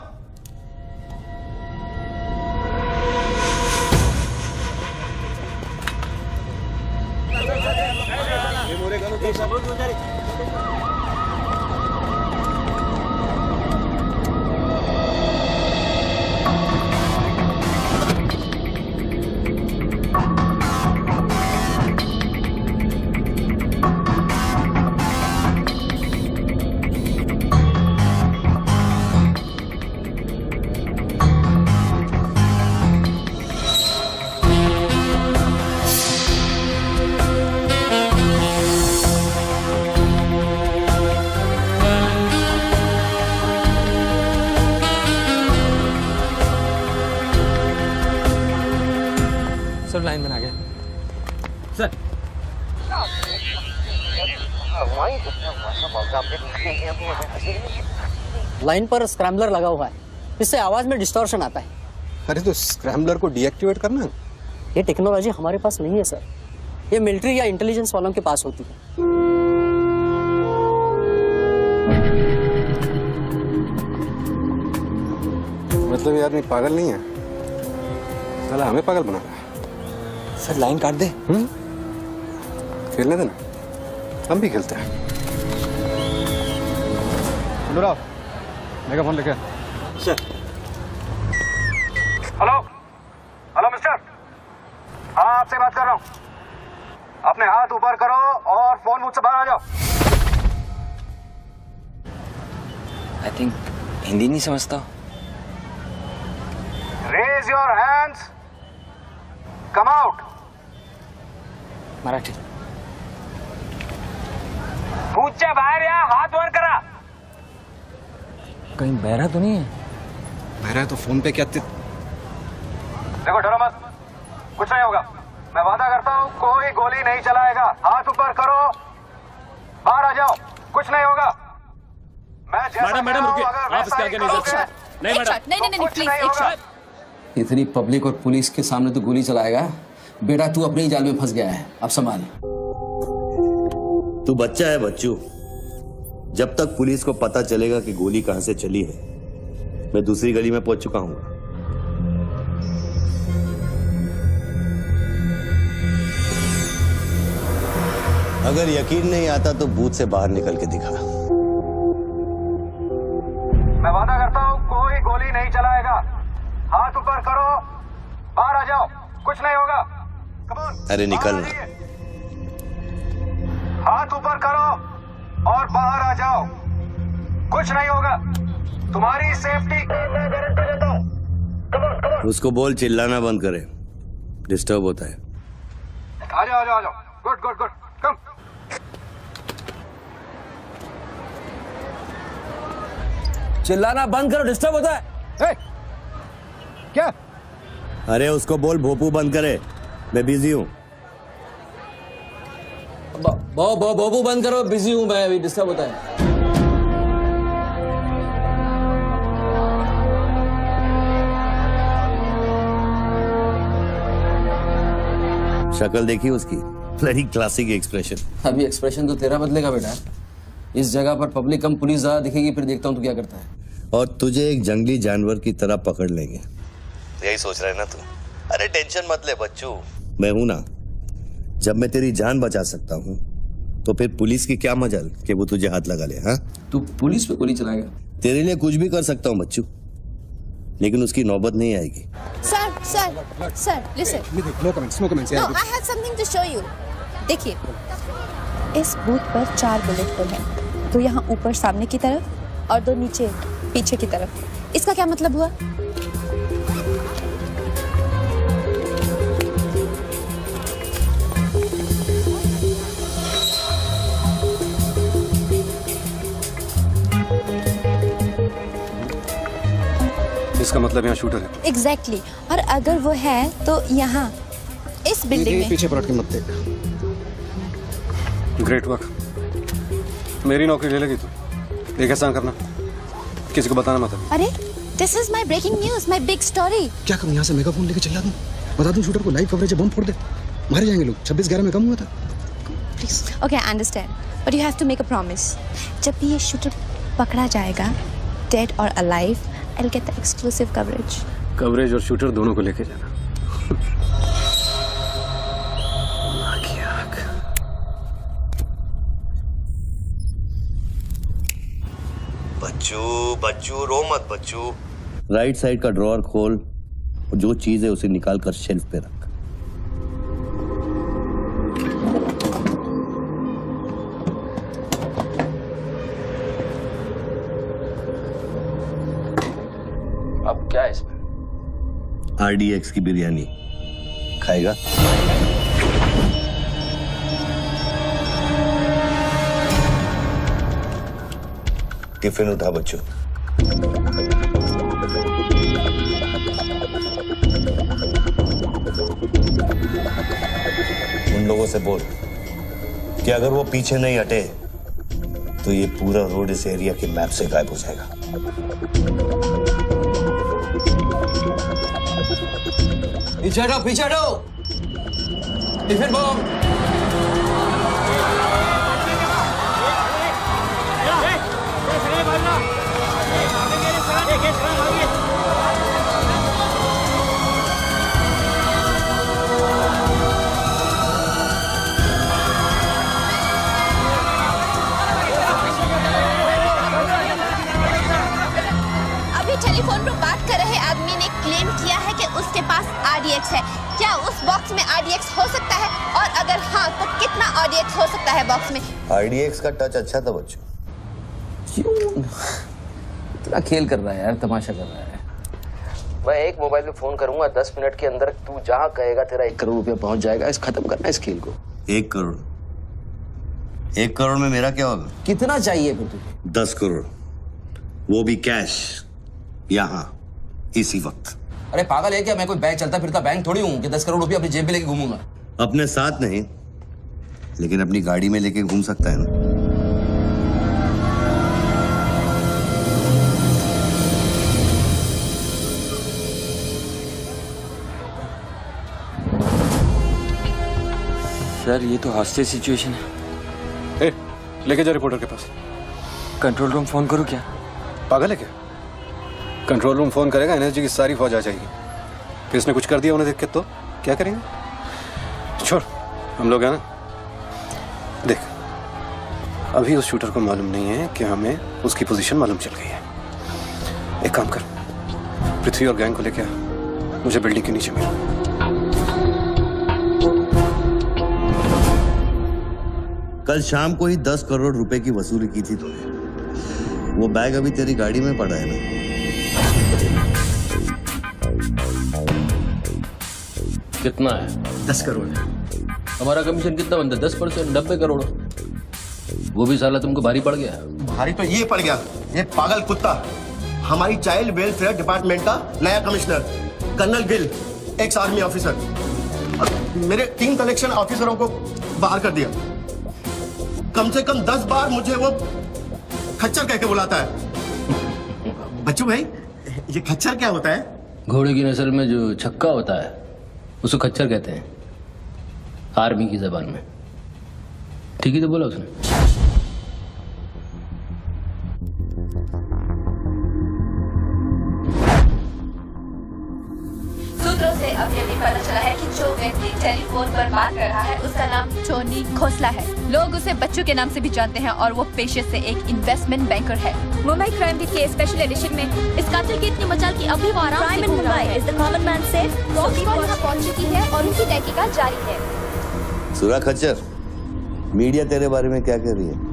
सर लाइन में आ गए सर। लाइन पर स्क्रैम्बलर लगा हुआ है, इससे आवाज में डिस्टॉर्शन आता है। अरे तो स्क्रैम्बलर को डीएक्टिवेट करना। ये टेक्नोलॉजी हमारे पास नहीं है सर, ये मिलिट्री या इंटेलिजेंस वालों के पास होती है। मतलब यार नहीं, पागल नहीं है साला, हमें पागल बना रहा है। सर लाइन काट दे, खेलने देना, हम भी खेलते हैं। अनुराग, मेगाफोन लेके। सर। हेलो हेलो मिस्टर, हाँ आपसे बात कर रहा हूँ। अपने हाथ ऊपर करो और फोन मुझसे बाहर आ जाओ। आई थिंक हिंदी नहीं समझता। Raise your hands, come out. Marathi. पूछे बाहर या हाथ ऊपर करा। कहीं बहरा तो नहीं है? बहरा है तो फोन पे क्या देखो डरो मत, कुछ नहीं होगा। मैं वादा करता हूँ कोई गोली नहीं चलाएगा। हाथ ऊपर करो, बाहर आ जाओ, कुछ नहीं होगा। मैडम रुकिए, आप इसके आगे नहीं जा सकते। नहीं मैडम, नहीं प्लीज, एक शॉट। इतनी पब्लिक और पुलिस के सामने तो गोली चलाएगा? बेटा तू अपने ही जाल में फंस गया है, अब संभाल। तू बच्चा है बच्चू। जब तक पुलिस को पता चलेगा कि गोली कहां से चली है, मैं दूसरी गली में पहुंच चुका हूं। अगर यकीन नहीं आता तो बूथ से बाहर निकल के दिखा। मैं वादा करता हूँ कोई गोली नहीं चलाएगा। हाथ ऊपर करो, बाहर आ जाओ, कुछ नहीं होगा। अरे निकलना। हाथ ऊपर करो और बाहर आ जाओ, कुछ नहीं होगा। तुम्हारी सेफ्टी की मैं गारंटी देता हूँ। उसको बोल चिल्लाना बंद करे, डिस्टर्ब होता है। आ जाओ आ जाओ आ जाओ, गुड गुड गुड, कम। चिल्लाना बंद करो, डिस्टर्ब होता है। क्या? अरे उसको बोल भोपू बंद करे, मैं बिजी हूँ। बाबू बंद करो, बिजी हूँ मैं, अभी डिस्टर्ब होता है। शक्ल देखी उसकी, वेरी क्लासिक एक्सप्रेशन। अभी एक्सप्रेशन तो तेरा बदलेगा बेटा। इस जगह पर पब्लिक कम, पुलिस ज्यादा दिखेगी, फिर देखता हूँ तू क्या करता है। और तुझे एक जंगली जानवर की तरह पकड़ लेंगे, यही सोच रहा है ना तू? अरे टेंशन मत ले बच्चू, मैं हूं ना। जब मैं तेरी जान बचा सकता हूं तो फिर पुलिस की क्या मजाल कि वो तुझे हाथ लगा ले। हाँ, तू पुलिस पे गोली चलाएगा? तेरे लिए कुछ भी कर सकता हूं बच्चू, लेकिन उसकी नौबत नहीं आएगी। Sir, listen. No comments. No, I have something to show you. देखिए, इस बूथ पर 4 बुलेट होल हैं, 2 यहाँ ऊपर सामने की तरफ और 2 नीचे पीछे की तरफ। इसका क्या मतलब हुआ? इसका मतलब यहाँ शूटर है। एग्जैक्टली और अगर वो है तो यहाँ इस बिल्डिंग में। पीछे पलट के मत देख। Great work. मेरी नौकरी ले लेगी तू। एक एहसान करना, किसी को बताना मत। अरे this is my breaking news, my big story. क्या करूँ, यहाँ से मेगाफोन लेके चिल्ला दूँ, बता दूँ शूटर को लाइव कवरेज है, बम फोड़ दे, मारे जाएंगे लोग। 26/11 में कम हुआ था। Okay, I understand, but you have to make a promise. जब भी ये शूटर पकड़ा जाएगा, डेड और alive, I will get the exclusive coverage. Coverage और शूटर दोनों को लेके जाना। बच्चू रो मत बच्चू। राइट साइड का ड्रॉअर खोल और जो चीज है उसे निकाल कर शेल्फ पे रख। अब क्या है इसमें? RDX की बिरयानी खाएगा? टिफिन उठा बच्चों। उन लोगों से बोल कि अगर वो पीछे नहीं हटे तो ये पूरा रोड इस एरिया के मैप से गायब हो जाएगा। पीछे हटो, पीछे हटो। Tiffin bomb. टेलीफोन पर बात कर रहे आदमी ने क्लेम किया है कि उसके पास RDX है। क्या उस बॉक्स में RDX हो सकता है, और अगर हाँ तो कितना RDX हो सकता है बॉक्स में? RDX का टच अच्छा था बच्चों। क्यों इतना खेल कर रहा है यार, तमाशा कर रहा है। मैं एक मोबाइल पे फोन करूंगा, 10 मिनट के अंदर तू जहां कहेगा तेरा 1 करोड़ रुपया पहुंच जाएगा। इस खत्म करना इस खेल को। 1 करोड़? 1 करोड़ में मेरा क्या होगा? कितना चाहिए फिर तुझे? 10 करोड़, वो भी कैश, यहाँ इसी वक्त। अरे पागल है क्या? मैं कोई बैंक चलता फिरता बैंक थोड़ी हूँ कि 10 करोड़ रुपया अपनी जेब में लेके घूमूंगा। अपने साथ नहीं, लेकिन अपनी गाड़ी में लेके घूम सकता है ना। सर ये तो हॉस्टेज सिचुएशन है। लेके जा रिपोर्टर के पास। कंट्रोल रूम फोन करूँ क्या? पागल है क्या? कंट्रोल रूम फोन करेगा, एनएसजी की सारी फौज आ जाएगी। फिर इसने कुछ कर दिया उन्हें देख के तो क्या करेंगे? छोड़, हम लोग हैं ना। देख, अभी उस शूटर को मालूम नहीं है कि हमें उसकी पोजीशन मालूम चल गई है। एक काम कर, पृथ्वी और गैंग को लेके आ, मुझे बिल्डिंग के नीचे मिल। कल शाम को ही 10 करोड़ रुपए की वसूली की थी तूने। वो बैग अभी तेरी गाड़ी में पड़ा है ना? कितना है? 10 करोड़ है। हमारा कमीशन कितना बनता है? 10%, 90 करोड़। वो भी साला तुमको भारी पड़ गया। भारी तो ये पड़ गया, ये पागल कुत्ता हमारी चाइल्ड वेलफेयर डिपार्टमेंट का नया commissioner colonel Gill, ex army officer, और मेरे 3 कलेक्शन ऑफिसरों को बाहर कर दिया। कम से कम 10 बार मुझे वो खच्चर कह के बुलाता है। बच्चू भाई, ये खच्चर क्या होता है? घोड़े की नस्ल में जो छक्का होता है उसको खच्चर कहते हैं, आर्मी की जबान में। ठीक ही तो बोला उसने। सूत्रों से अब ये भी पता चला है कि जो व्यक्ति टेलीफोन पर बात कर रहा है उसका नाम टोनी खोसला है। लोग उसे बच्चों के नाम से भी जानते हैं और वो पेशे से एक इन्वेस्टमेंट बैंकर है। मुंबई क्राइम बीट के स्पेशल एडिशन में इस कातिल की इतनी मचाल की अभी वो आराम से घूम रहा है। Is the common man safe? पहुंच चुकी है और उनकी तहकीकात जारी है। सुरा खच्चर, मीडिया तेरे बारे में क्या कह रही है?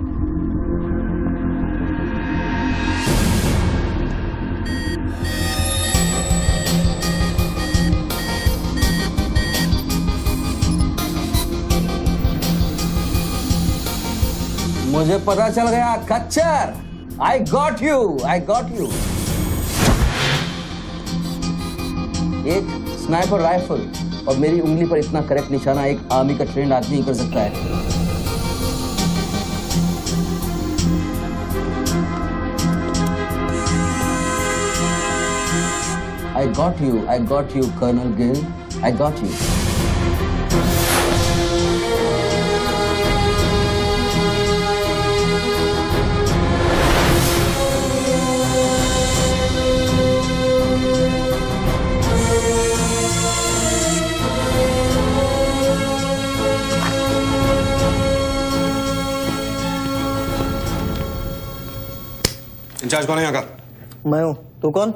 मुझे पता चल गया खच्चर। I got you. एक स्नाइपर राइफल और मेरी उंगली पर इतना करेक्ट निशाना एक आर्मी का ट्रेंड आदमी ही कर सकता है। I got you, Colonel Gill. I got you. In charge कौन है यहाँ का? मैं हूँ। तू कौन?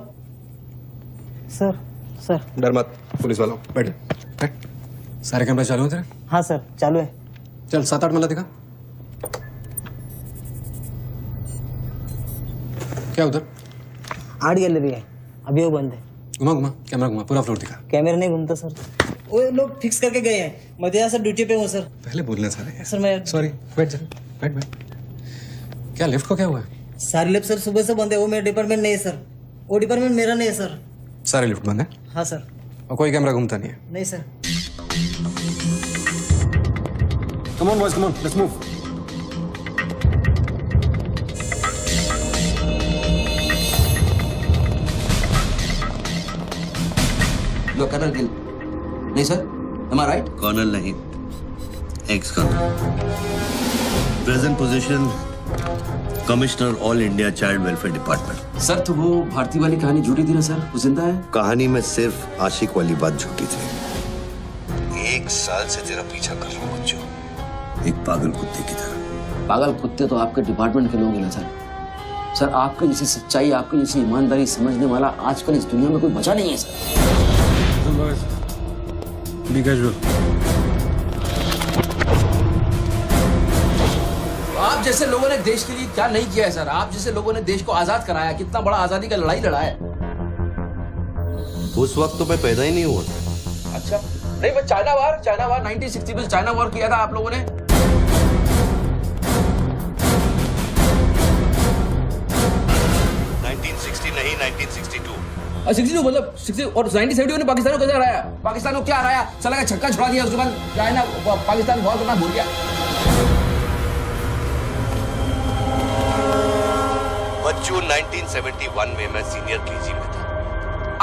सर। डर मत, पुलिस वालों। बैठ। सारे कैमरे चालू हैं तेरे? हाँ सर, चालू है। चल 7-8 मला दिखा। क्या उधर? आर्ट गैलरी है, अभी वो बंद है। घुमा कैमरा घुमा, पूरा फ्लोर दिखा। कैमरा नहीं घूमता सर, वो लोग फिक्स करके गए हैं। मैं तो यहाँ सर ड्यूटी पे हूँ सर। पहले बोलना सारे। सर मैं सॉरी, बैठ जा, बैठ। क्या लिफ्ट को क्या हुआ है? सारे लिफ्ट सर सुबह से बंद है। वो मेरा डिपार्टमेंट नहीं है सर, वो डिपार्टमेंट मेरा नहीं है सर। सारे लिफ्ट बंद है? हाँ सर। और कोई कैमरा घूमता नहीं है? नहीं sir. Come on boys, come on, let's move. लो कर्नल गिल। नहीं sir, am I right? Colonel नहीं, ex colonel. Present position commissioner all India child welfare department. Sir तो वो भारती वाली कहानी झूठी थी ना सर, वो जिंदा है? कहानी में सिर्फ आशिक वाली बात झूठी थी। 1 साल से तेरा पीछा कर रहा हूँ बच्चों, एक पागल कुत्ते की तरह। पागल कुत्ते तो आपके डिपार्टमेंट के लोग हैं ना सर। सर आपके जैसी सच्चाई, आपके जैसी ईमानदारी समझने वाला आजकल इस दुनिया में कोई बचा नहीं है सर। Be casual. आप जैसे लोगों ने देश के लिए क्या नहीं किया है सर। आप जैसे लोगों ने देश को आजाद कराया, कितना बड़ा आजादी का लड़ाई लड़ा है। उस वक्त तो मैं पैदा ही नहीं हुआ था। अच्छा नहीं, मैं चाइना वार 1960 में चाइना वार किया था आप लोगों ने। 1960 नहीं, 1962। 62 मतलब 60 और 1970 ने पाकिस्तान को कैसे हराया? पाकिस्तान को क्या हराया? साला का छक्का छुड़ा दिया, उसके बाद चाइना पाकिस्तान वॉर करना भूल गया। बच्चों 1971 में मैं सीनियर केजी में था।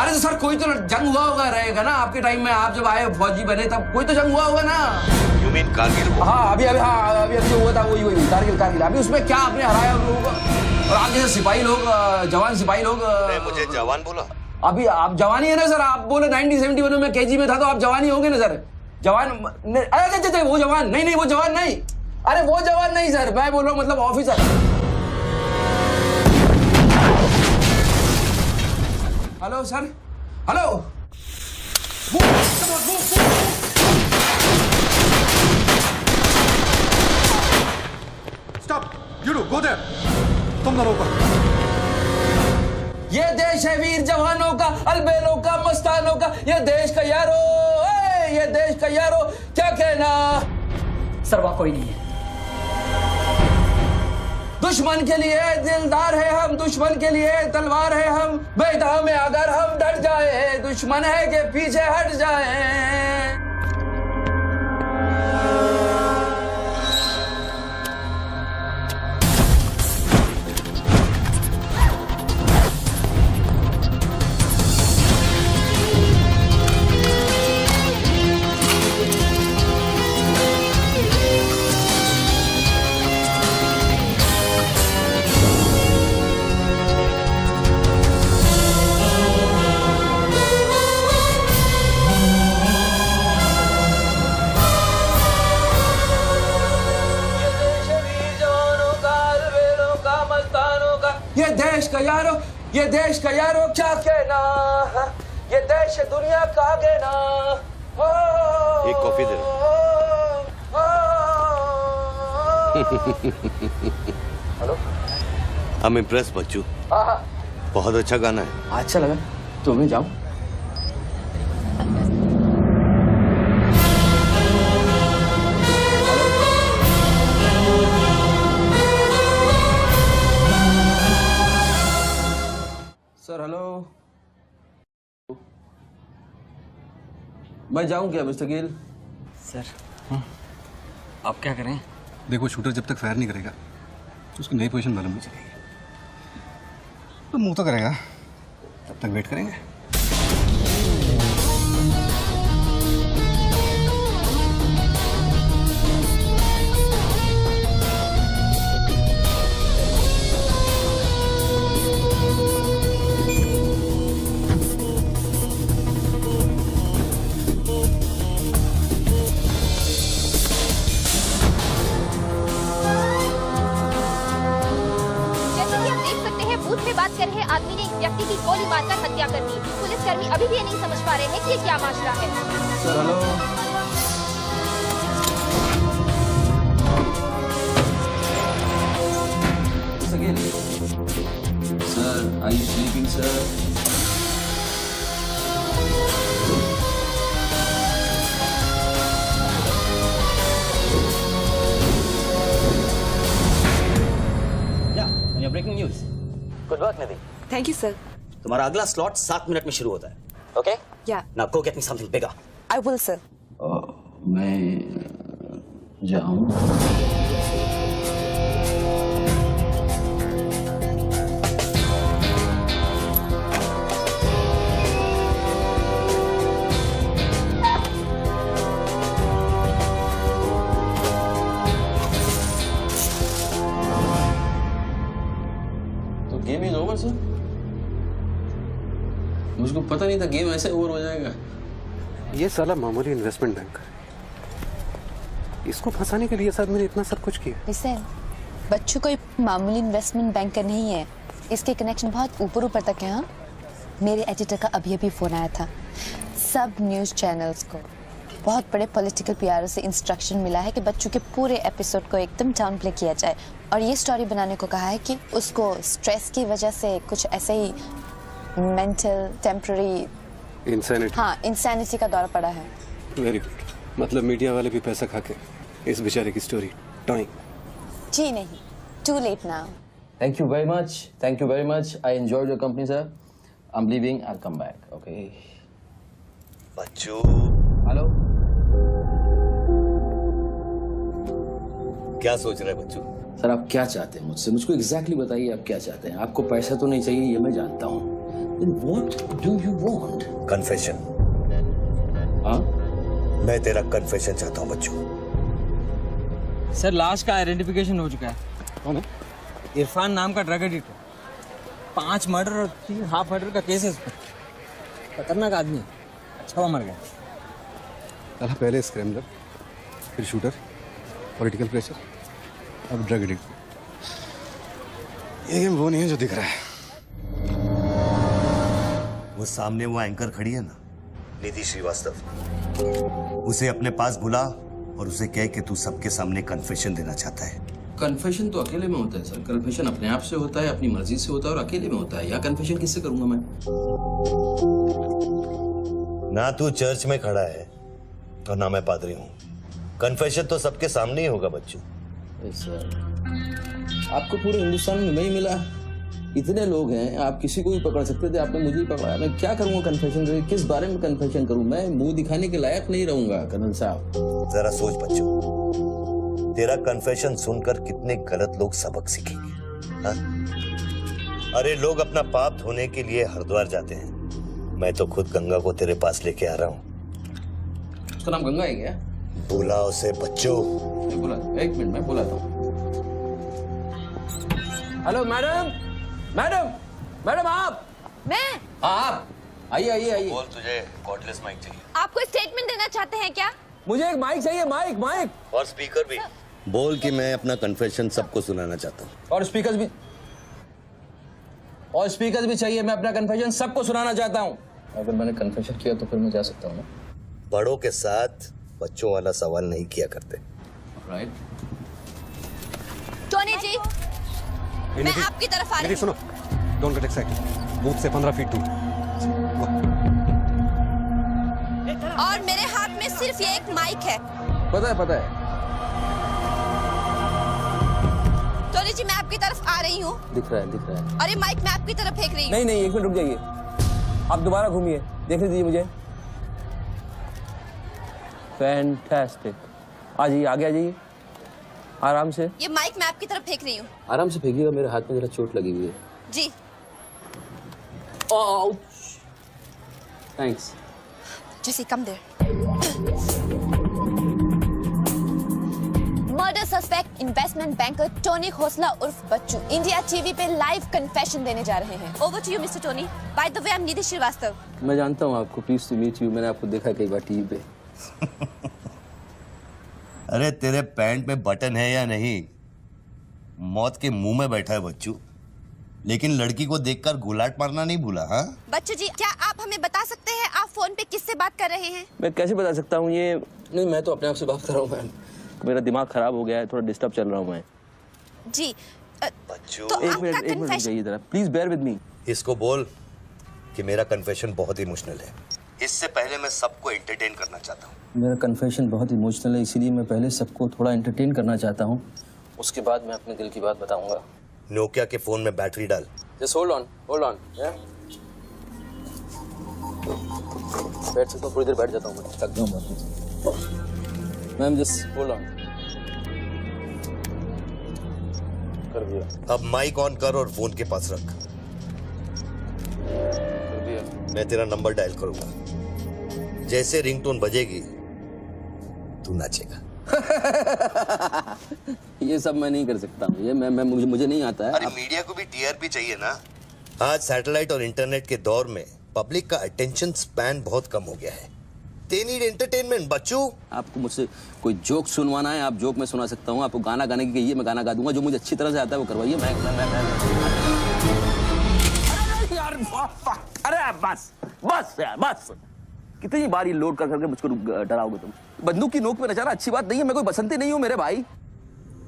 अरे तो सर कोई तो जंग हुआ होगा रहेगा ना आपके टाइम में। आप जब आए फौजी बने तब कोई तो जंग हुआ होगा ना। You mean Kargil? हाँ अभी जो हुआ था वही कारगिल। अभी उसमें क्या आपने हराया उन लोगों को? और आप जैसे सिपाही लोग, जवान सिपाही लोग। मुझे जवान बोला? अभी आप जवानी है ना सर। आप बोले 1971 में केजी में था तो आप जवानी होंगे ना सर। जवान अरे वो जवान नहीं, वो जवान नहीं। अरे वो जवान नहीं सर, मैं बोल रहा हूँ मतलब officer. Hello sir, hello. Stop! You do, go there. तुम दोनों ऊपर। ये देश है वीर जवानों का, अलबेलों का, मस्तानों का। ये देश का यारो, ये देश का यारो, क्या कहना? सर वहाँ कोई नहीं है। दुश्मन के लिए दिलदार है हम, दुश्मन के लिए तलवार है हम। मैदान में अगर हम डट जाए, दुश्मन है के पीछे हट जाए। ये देश का यारो क्या कहना, ये देश दुनिया का कहना। एक coffee they. Hello. I'm impressed बच्चू। हाँ हाँ। बहुत अच्छा गाना है। अच्छा लगा तो मैं जाऊँ। Sir hello. मैं जाऊं क्या मिस्टर गिल? सर आप क्या करें? देखो शूटर जब तक फायर नहीं करेगा तो उसकी नई पोजीशन मालूम नहीं चलेगी। तो मूव तो करेगा, तब तक वेट करेंगे। बात कर रहे आदमी ने एक व्यक्ति की गोली मारकर हत्या कर दी। पुलिसकर्मी अभी भी ये नहीं समझ पा रहे हैं कि ये क्या मामला है। Sir hello. Sir are you sleeping sir? या breaking news. Good work Nidhi. Thank you sir. तुम्हारा अगला स्लॉट 7 मिनट में शुरू होता है। ओके? या now go get me something bigger. I will sir. मैं जाऊं? Game is over sir. मुझको पता नहीं था गेम ऐसे ओवर हो जाएगा। ये साला मामूली इन्वेस्टमेंट बैंक है, इसको फंसाने के लिए सर मैंने इतना सब कुछ किया। लिसन, बच्चों कोई मामूली इन्वेस्टमेंट बैंकर नहीं है, इसके कनेक्शन बहुत ऊपर ऊपर तक है। हाँ, मेरे एडिटर का अभी फोन आया था। सब न्यूज़ चैनल्स को बहुत बड़े पॉलिटिकल पीआरओ से इंस्ट्रक्शन मिला है कि बच्चों के पूरे एपिसोड को एकदम डाउन प्ले किया जाए और ये स्टोरी बनाने को कहा है कि उसको स्ट्रेस की वजह से कुछ ऐसे ही मेंटल टेम्पररी इंसैनिटी। हाँ, इंसैनिटी का दौर पड़ा है। Very good. मतलब मीडिया वाले भी पैसा खा के इस बेचारे की स्टोरी टॉइंग। जी नहीं, too late now. Thank you very much. Thank you very much. I enjoyed your company, sir. I'm leaving. I'll come back. Okay. Bachchu. Hello. क्या सोच रहे हैं बच्चू? सर आप क्या चाहते हैं मुझसे? मुझको एग्जैक्टली बताइए आप क्या चाहते हैं। आपको पैसा तो नहीं चाहिए ये मैं जानता हूँ। Then what do you want? Confession. हाँ? मैं तेरा कन्फेशन चाहता हूँ बच्चू। सर लाश का आइडेंटिफिकेशन हो चुका है। कौन है? इरफान नाम का ड्रग एडिक्ट, 5 मर्डर और 3 हाफ मर्डर का केस है उस पर। खतरनाक आदमी, अच्छा हुआ मर गया। साला पहले स्क्रैमलर, फिर शूटर, पॉलिटिकल प्रेशर, अब ड्रग एडिक्ट। ये गेम वो नहीं है जो दिख रहा है। वो सामने वो एंकर खड़ी है ना, निधि श्रीवास्तव, उसे अपने पास बुला और उसे कह कि तू सबके सामने कन्फेशन देना चाहता है। कन्फेशन तो अकेले में होता है सर। कन्फेशन अपने आप से होता है, अपनी मर्जी से होता है और अकेले में होता है। या कन्फेशन किससे करूंगा मैं? ना तू चर्च में खड़ा है और ना मैं पादरी हूँ। कन्फेशन तो सबके सामने ही होगा बच्चू। सर आपको पूरे हिंदुस्तान में मैं ही मिला, इतने लोग हैं, आप किसी को भी पकड़ सकते थे, आपने मुझे ही पकड़ा। मैं क्या करूंगा कन्फेशन करके? किस बारे में कन्फेशन करूं? मैं मुंह दिखाने के लायक नहीं रहूंगा कर्नल साहब। जरा सोच बच्चू, तेरा कन्फेशन सुनकर कितने गलत लोग सबक सीखेंगे। हाँ? अरे लोग अपना पाप धोने के लिए हरिद्वार जाते हैं, मैं तो खुद गंगा को तेरे पास लेके आ रहा हूँ। उसका नाम गंगा है क्या? बुला उसे बच्चों। बुला, एक मिनट मैं बुलाता हूँ। हेलो मैडम, मैडम, मैडम आप? मैं? आप आइए आइए आइए। बोल, तुझे कॉर्डलेस माइक चाहिए? आप कोई स्टेटमेंट देना चाहते हैं क्या? मुझे एक माइक चाहिए, माइक माइक और स्पीकर भी। बोल कि मैं अपना कन्फेशन सबको सुनाना चाहता हूँ। और स्पीकर्स भी चाहिए। मैं अपना कन्फेशन सबको सुनाना चाहता हूँ। अगर मैंने कन्फेशन किया तो फिर मैं जा सकता हूँ ना? बड़ों के साथ बच्चों वाला सवाल नहीं किया करते। राइट। टोनी जी, मैं आपकी तरफ आ रही हूँ। सुनो, डोंट गेट एक्साइटेड। बूथ से 15 फीट दूर। और मेरे हाथ में सिर्फ ये एक माइक है। पता है। टोनी जी, मैं आपकी तरफ आ रही हूँ। दिख रहा है। और ये माइक मैं आपकी तरफ फेंक रही हूँ। नहीं, 1 मिनट रुक जाइए। आप दोबारा घूमिए, देखने दीजिए मुझे। फैंटास्टिक। आ जाइए, आगे आ जाइए, आराम से। ये माइक मैं आपकी तरफ फेंक रही हूँ। आराम से फेंकिएगा, मेरे हाथ में जरा चोट लगी हुई है। जी। Thanks. Jesse, come there. Murder suspect investment banker Tony Khosla उर्फ बच्चू इंडिया टीवी पे लाइव कन्फेशन देने जा रहे हैं। Over to you mister Tony. By the way, I am Nidhi Srivastava. मैं जानता हूँ आपको, प्लीज टू मीट यू। मैंने आपको देखा कई बार टीवी पे। अरे तेरे पैंट में बटन है या नहीं? मौत के मुंह में बैठा है बच्चू, लेकिन लड़की को देखकर गुलाट मारना नहीं भूला। हाँ बच्चू जी, क्या आप हमें बता सकते हैं आप फोन पे किससे बात कर रहे हैं? मैं कैसे बता सकता हूँ ये? नहीं, मैं तो अपने आप से बात कर रहा हूँ मैम। मेरा दिमाग खराब हो गया है, थोड़ा डिस्टर्ब चल रहा हूँ मैं। जी। बच्चू, तो एक मिनट रुक जाइए जरा, प्लीज बेयर विद मी। इसको बोल कि मेरा कन्फेशन बहुत इमोशनल है। इससे पहले मैं सबको एंटरटेन करना चाहता हूँ। मेरा कन्फेशन बहुत इमोशनल है, इसीलिए मैं पहले सबको थोड़ा एंटरटेन करना चाहता हूँ, उसके बाद मैं अपने दिल की बात बताऊंगा। नोकिया के फोन में बैटरी डाल। Just hold on. बैठ सकता हूँ, थोड़ी देर बैठ जाता हूँ, मैं थक गया हूँ। Ma'am just hold on. कर दिया। अब माइक ऑन कर और फोन के पास रख। कर दिया। मैं तेरा नंबर डायल करूंगा, जैसे रिंगटोन बजेगी तू नाचेगा। ये सब मैं नहीं कर सकता हूँ, ये मैं मुझे नहीं आता है। अरे मीडिया को भी टीआरपी चाहिए ना। आज सैटेलाइट और इंटरनेट के दौर में पब्लिक का अटेंशन स्पैन बहुत कम हो गया है। They need entertainment, बच्चू। आपको मुझसे कोई जोक सुनवाना है, आप जोक में सुना सकता हूँ। आपको गाना गाने की कहिए, मैं गाना गा दूंगा। जो मुझे अच्छी तरह से आता है वो करवाइए। अरे बस यार, कितनी बार ये लोड कर करके मुझको डराओगे तुम? बंदूक की नोक पे नचाना अच्छी बात नहीं है। मैं कोई बसंती नहीं हूँ मेरे भाई।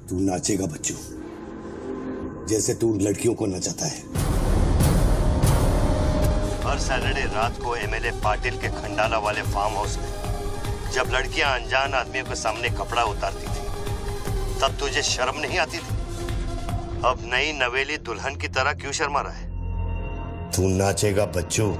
तू नाचेगा बच्चू, जैसे तू लड़कियों को नचाता है। हर सैटरडे रात को एमएलए पाटिल के खंडाला वाले फार्म हाउस में जब लड़कियां अनजान आदमियों के सामने कपड़ा उतारती थी, तब तुझे शर्म नहीं आती थी? अब नई नवेली दुल्हन की तरह क्यों शर्मा रहा है? तू नाचेगा बच्चू।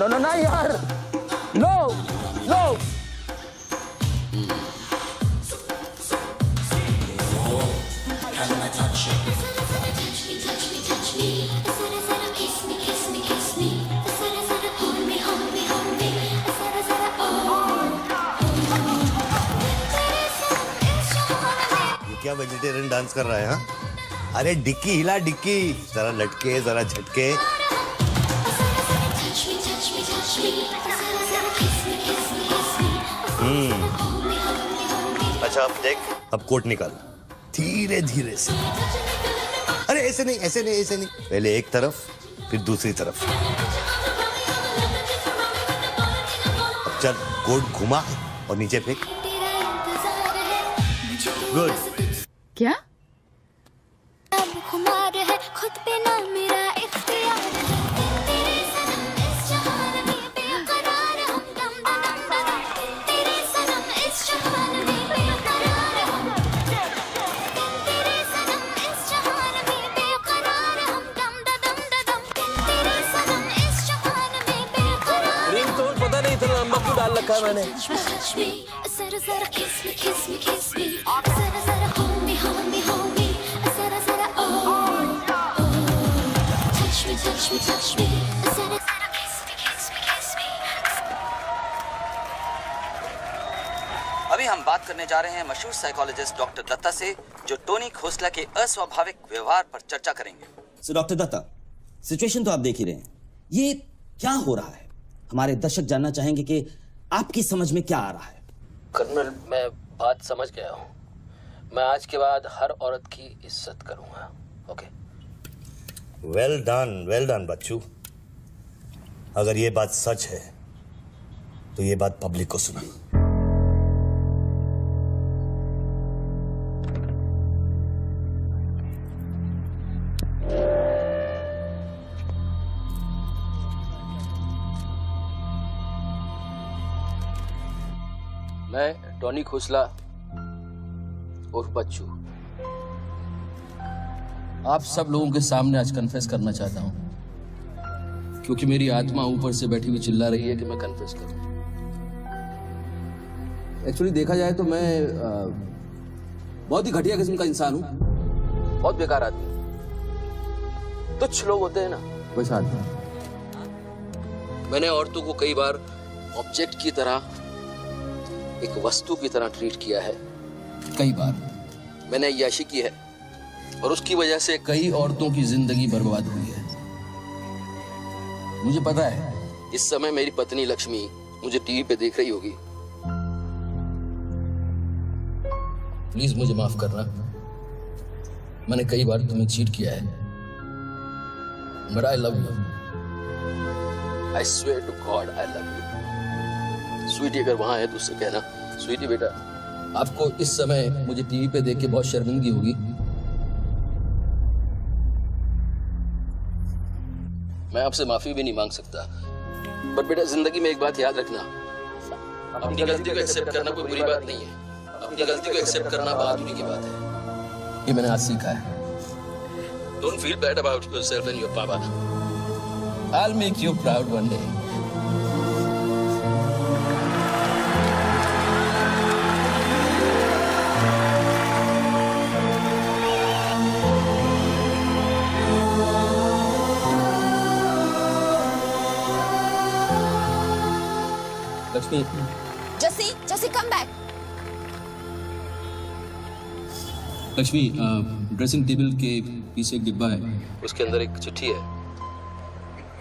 No, यार, no. ये क्या वेजिटेरियन डांस कर रहा है? हाँ, अरे डिक्की हिला, डिक्की जरा लटके, जरा झटके। अच्छा अब देख, अब कोट निकाल धीरे धीरे से। अरे ऐसे नहीं, ऐसे नहीं, ऐसे नहीं। पहले एक तरफ फिर दूसरी तरफ। अब चल, कोट घुमा और नीचे फेंक। गुड। क्या? खुद पे ना मेरा इख्तियार है, तेरे सनम इस जहान में बेकरार हम दम दम दम, तेरे सनम इस जहान में बेकरार हम, तेरे सनम इस जहान में बेकरार हम दम दम दम, तेरे सनम इस जहान में बेकरार। रिंगटोन पता नहीं इतना लंबा क्यों डाल रखा है मैंने। जरा जरा kiss me जरा जरा hold me जरा जरा touch me जरा जरा kiss me। अभी हम बात करने जा रहे हैं मशहूर साइकोलॉजिस्ट डॉक्टर दत्ता से, जो टोनी खोसला के अस्वाभाविक व्यवहार पर चर्चा करेंगे। सो डॉक्टर दत्ता, सिचुएशन तो आप देख ही रहे हैं, ये क्या हो रहा है? हमारे दर्शक जानना चाहेंगे कि आपकी समझ में क्या आ रहा है। कर्नल, मैं बात समझ गया हूँ। मैं आज के बाद हर औरत की इज्जत करूंगा। ओके? वेल डन बच्चू। अगर ये बात सच है तो ये बात पब्लिक को सुना। मैं टोनी खोसला उर्फ बच्चू आप सब लोगों के सामने आज कन्फेस करना चाहता हूं, क्योंकि मेरी आत्मा ऊपर से बैठी हुई चिल्ला रही है कि मैं कन्फेस करूं। एक्चुअली देखा जाए तो मैं बहुत ही घटिया किस्म का इंसान हूं, बहुत बेकार आदमी। तुच्छ लोग होते हैं ना, वैसा आदमी। मैंने औरतों को कई बार ऑब्जेक्ट की तरह, एक वस्तु की तरह ट्रीट किया है। कई बार मैंने अय्याशी की है और उसकी वजह से कई औरतों की जिंदगी बर्बाद हुई है। मुझे पता है इस समय मेरी पत्नी लक्ष्मी मुझे टीवी पे देख रही होगी। प्लीज मुझे माफ करना, मैंने कई बार तुम्हें चीट किया है, but I love you. I swear to God I love you. Sweetie अगर वहां है तो उससे कहना, स्वीटी बेटा आपको इस समय मुझे टीवी पे देख के बहुत शर्मिंदगी होगी। मैं आपसे माफी भी नहीं मांग सकता, बट बेटा जिंदगी में एक बात याद रखना, अपनी गलती को एक्सेप्ट करना कोई बुरी बात नहीं है, अपनी गलती को एक्सेप्ट करना बहादुरी की बात है। ये मैंने आज सीखा है। Don't feel bad about yourself and your papa. I will make you proud one day. Lakshmi, Jesse come back. Lakshmi, dressing table के पीछे एक डिब्बा है, उसके अंदर एक चिट्ठी है,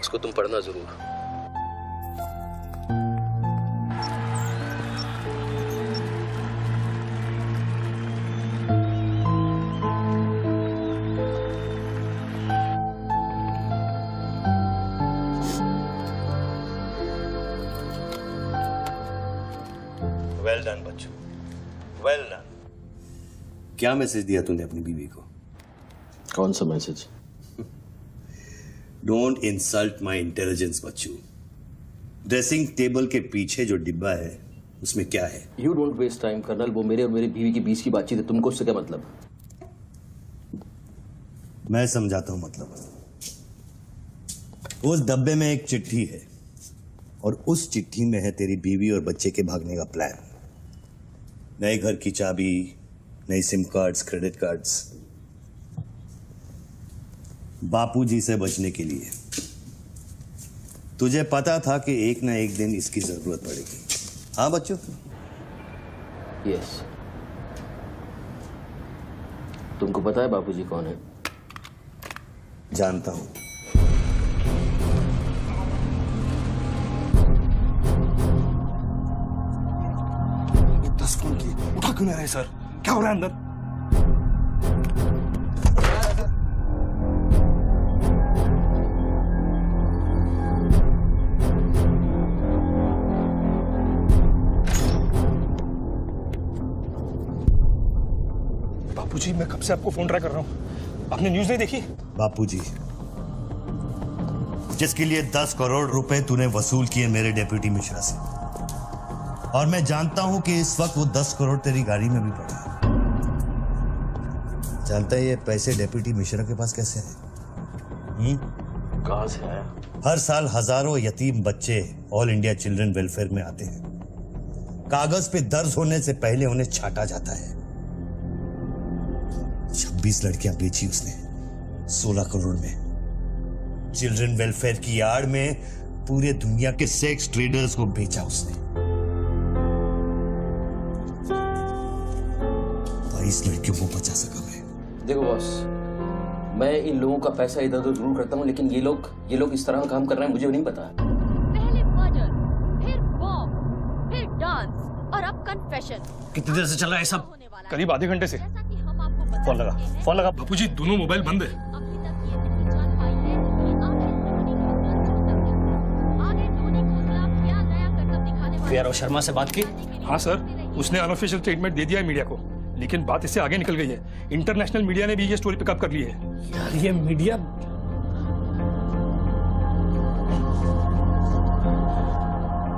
उसको तुम पढ़ना जरूर। Well done Bachchu, well done. क्या मैसेज दिया तूने अपनी बीवी को? कौन सा message? Don't insult my intelligence Bachchu. Dressing table के पीछे जो डिब्बा है उसमें क्या है? You don't waste time colonel, वो मेरे और मेरी बीवी के बीच की बातचीत है, तुमको उससे क्या मतलब? मैं समझाता हूं मतलब। उस डब्बे में एक चिट्ठी है और उस चिट्ठी में है तेरी बीवी और बच्चे के भागने का प्लान। नए घर की चाबी, नई सिम कार्ड्स, क्रेडिट कार्ड्स, बापूजी से बचने के लिए। तुझे पता था कि एक ना एक दिन इसकी जरूरत पड़ेगी। हाँ बच्चों? यस। तुमको पता है बापूजी कौन है? जानता हूं। फोन की उठा क्यों नहीं रहे सर? क्या हो रहा है अंदर? बापूजी, मैं कब से आपको फोन ट्राई कर रहा हूं, आपने न्यूज नहीं देखी? बापूजी, जिसके लिए 10 करोड़ रुपए तूने वसूल किए मेरे डेप्यूटी मिश्रा से, और मैं जानता हूं कि इस वक्त वो 10 करोड़ तेरी गाड़ी में भी पड़ा है। जानता है ये पैसे डेप्यूटी मिश्रा के पास कैसे हैं? कहां से आया? हर साल हजारों यतीम बच्चे ऑल इंडिया चिल्ड्रन वेलफेयर में आते हैं। कागज पे दर्ज होने से पहले उन्हें छांटा जाता है। 26 लड़कियां बेची उसने 16 करोड़ में। चिल्ड्रन वेलफेयर की आड़ में पूरे दुनिया के सेक्स ट्रेडर्स को बेचा उसने। 22 लड़कियों को बचा सका मैं। देखो बॉस, मैं इन लोगों का पैसा इधर उधर जरूर करता हूँ, लेकिन ये लोग इस तरह काम कर रहे हैं, मुझे नहीं पता। पहले मर्डर, फिर बॉम्ब, फिर डांस और अब कन्फेशन। कितनी देर से चल रहा है सब? करीब आधे घंटे से। फोन लगा, फोन लगा। बापूजी दोनों मोबाइल बंद है। वीआरओ शर्मा से बात की? हाँ सर, उसने अनऑफिशियल स्टेटमेंट दे दिया है मीडिया को, लेकिन बात इससे आगे निकल गई है। इंटरनेशनल मीडिया ने भी ये स्टोरी पिकअप कर ली है। यार ये मीडिया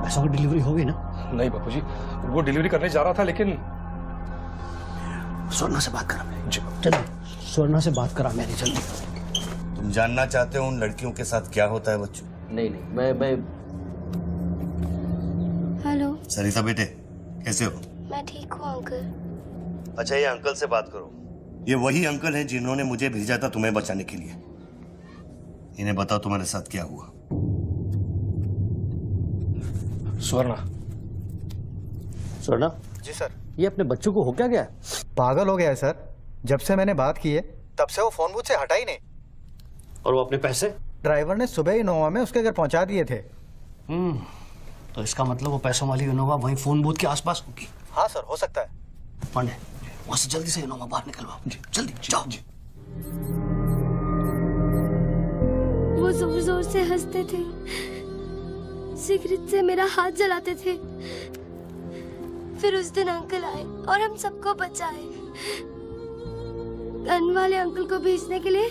पैसों की डिलीवरी हो गई ना? नहीं बापूजी, वो डिलीवरी करने जा रहा था, लेकिन स्वर्णा से बात करा मैं। चलो स्वर्णा से बात करा मैंने, जल्दी। तुम जानना चाहते हो उन लड़कियों के साथ क्या होता है बच्चों? नहीं मैं हेलो, सरिता बेटे, कैसे हो? मैं ठीक हूँ अंकल। अच्छा, ये अंकल से बात करो। ये वही अंकल हैं जिन्होंने मुझे भेजा था तुम्हें बचाने के लिए। इन्हें बताओ तुम्हारे साथ क्या हुआ। स्वर्णा। स्वर्णा जी सर। ये अपने बच्चों को हो क्या गया? पागल हो गया है सर। जब से मैंने बात की है तब से वो फोन मुझसे हटा ही नहीं। और वो अपने पैसे? ड्राइवर ने सुबह ही इनोवा में उसके घर पहुंचा दिए थे। तो इसका मतलब वो पैसों वाली इनोवा वहीं फोन बूथ के आसपास होगी। हाँ सर, हो सकता है। पांडे, वहां से जल्दी से इनोवा बाहर निकलवाओ। जल्दी जाओ। वो जोर जोर से हंसते थे, सिगरेट से मेरा हाथ जलाते थे। फिर उस दिन अंकल आए और हम सबको बचाए। गन वाले अंकल को भेजने के लिए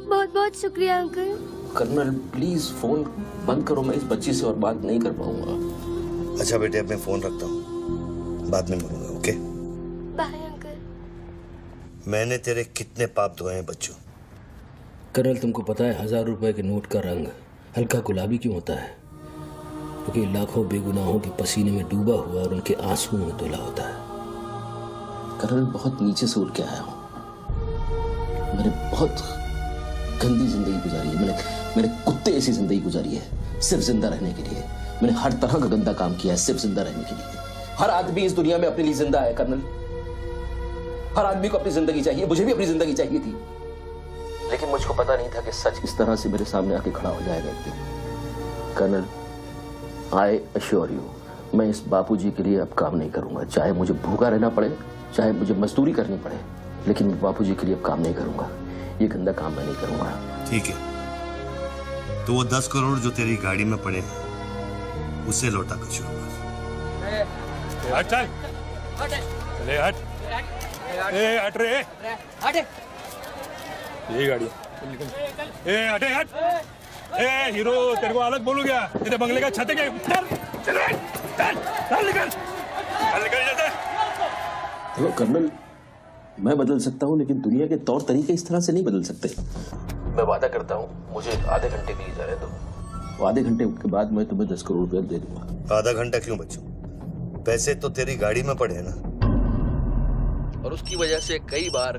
बहुत बहुत शुक्रिया अंकल। कर्नल प्लीज फोन बंद करो, मैं इस बच्ची से और बात नहीं कर पाऊंगा। अच्छा बेटे, अब मैं फोन रखता हूँ, बाद में मिलूंगा। Okay bye uncle. मैंने तेरे कितने पाप धोए हैं बच्चों। कर्नल, तुमको पता है 1000 रुपए के नोट का रंग हल्का गुलाबी क्यों होता है? क्योंकि लाखों बेगुनाहों के पसीने में डूबा हुआ और उनके आंसुओं में धुला होता है। कर्नल, बहुत नीचे से उठ के आया हूँ। मैंने बहुत गंदी जिंदगी गुजारी है। मैंने कुत्ते ऐसी जिंदगी गुजारी है सिर्फ जिंदा रहने के लिए। मैंने हर तरह का गंदा काम किया है सिर्फ जिंदा रहने के लिए। हर आदमी इस दुनिया में अपने लिए जिंदा है कर्नल। हर आदमी को अपनी जिंदगी चाहिए, मुझे भी अपनी जिंदगी चाहिए थी, लेकिन मुझको पता नहीं था कि सच इस तरह से मेरे सामने आके खड़ा हो जाएगा एक दिन। कर्नल, आई अश्योर यू, मैं इस बापूजी के लिए अब काम नहीं करूंगा। चाहे मुझे भूखा रहना पड़े, चाहे मुझे मजदूरी करनी पड़े, लेकिन मैं बापूजी के लिए अब काम नहीं करूंगा। ये गंदा काम मैं नहीं करूंगा। ठीक है, तो वो 10 करोड़ जो तेरी गाड़ी में पड़े हैं उसे लौटा कर शुरू कर। हट चल, ले हट, ए हट रे, हट, ये गाड़ी ए हटे हट, ए हीरो तेरे को अलग बोलू क्या? तेरे बंगले का छत है क्या? चल चल चल चल निकल जाते। देखो कर्नल, मैं बदल सकता हूँ, लेकिन दुनिया के तौर तरीके इस तरह से नहीं बदल सकते। मैं वादा करता हूँ, मुझे आधे घंटे के लिए जाने दो। आधे घंटे के बाद मैं तुम्हें 10 करोड़ रुपया दे दूंगा। आधा घंटा क्यों बच्चों? पैसे तो तेरी गाड़ी में पड़े हैं ना। और उसकी वजह से कई बार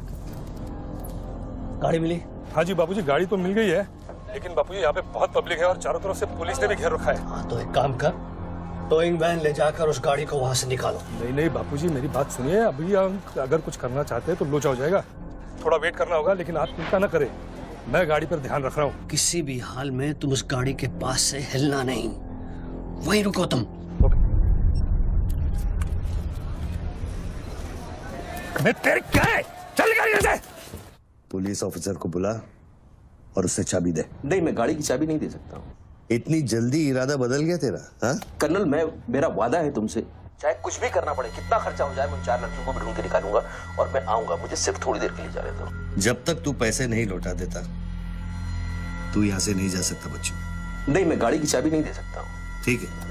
गाड़ी मिली? हाँ जी बापूजी, गाड़ी तो मिल गई है, लेकिन बापूजी यहाँ पे बहुत पब्लिक है और चारों तरफ से पुलिस ने भी घेर रखा है। हाँ तो एक काम कर, टोइंग वैन ले जाकर उस गाड़ी को वहां से निकालो। नहीं नहीं बापूजी, मेरी बात सुनिए। अभी अगर कुछ करना चाहते हैं तो लोचा हो जाएगा। थोड़ा वेट करना होगा, लेकिन आप चिंता न करें, मैं गाड़ी पर ध्यान रख रहा हूँ। किसी भी हाल में तुम उस गाड़ी के पास से हिलना नहीं, वहीं रुको तुम। तेरे क्या है? चल गाड़ी से। पुलिस ऑफिसर को बुला और उससे चाबी दे। नहीं, मैं गाड़ी की चाबी नहीं दे सकता हूँ। इतनी जल्दी इरादा बदल गया तेरा? हाँ कर्नल, मेरा वादा है तुमसे, चाहे कुछ भी करना पड़े, कितना खर्चा हो जाए, मैं 4 लड़कियों को भी ढूंढ के निकालूंगा और मैं आऊंगा। मुझे सिर्फ थोड़ी देर के लिए जाने दो। जब तक तू पैसे नहीं लौटा देता तू यहाँ से नहीं जा सकता बच्चों। नहीं, मैं गाड़ी की चाबी नहीं दे सकता हूँ। ठीक है,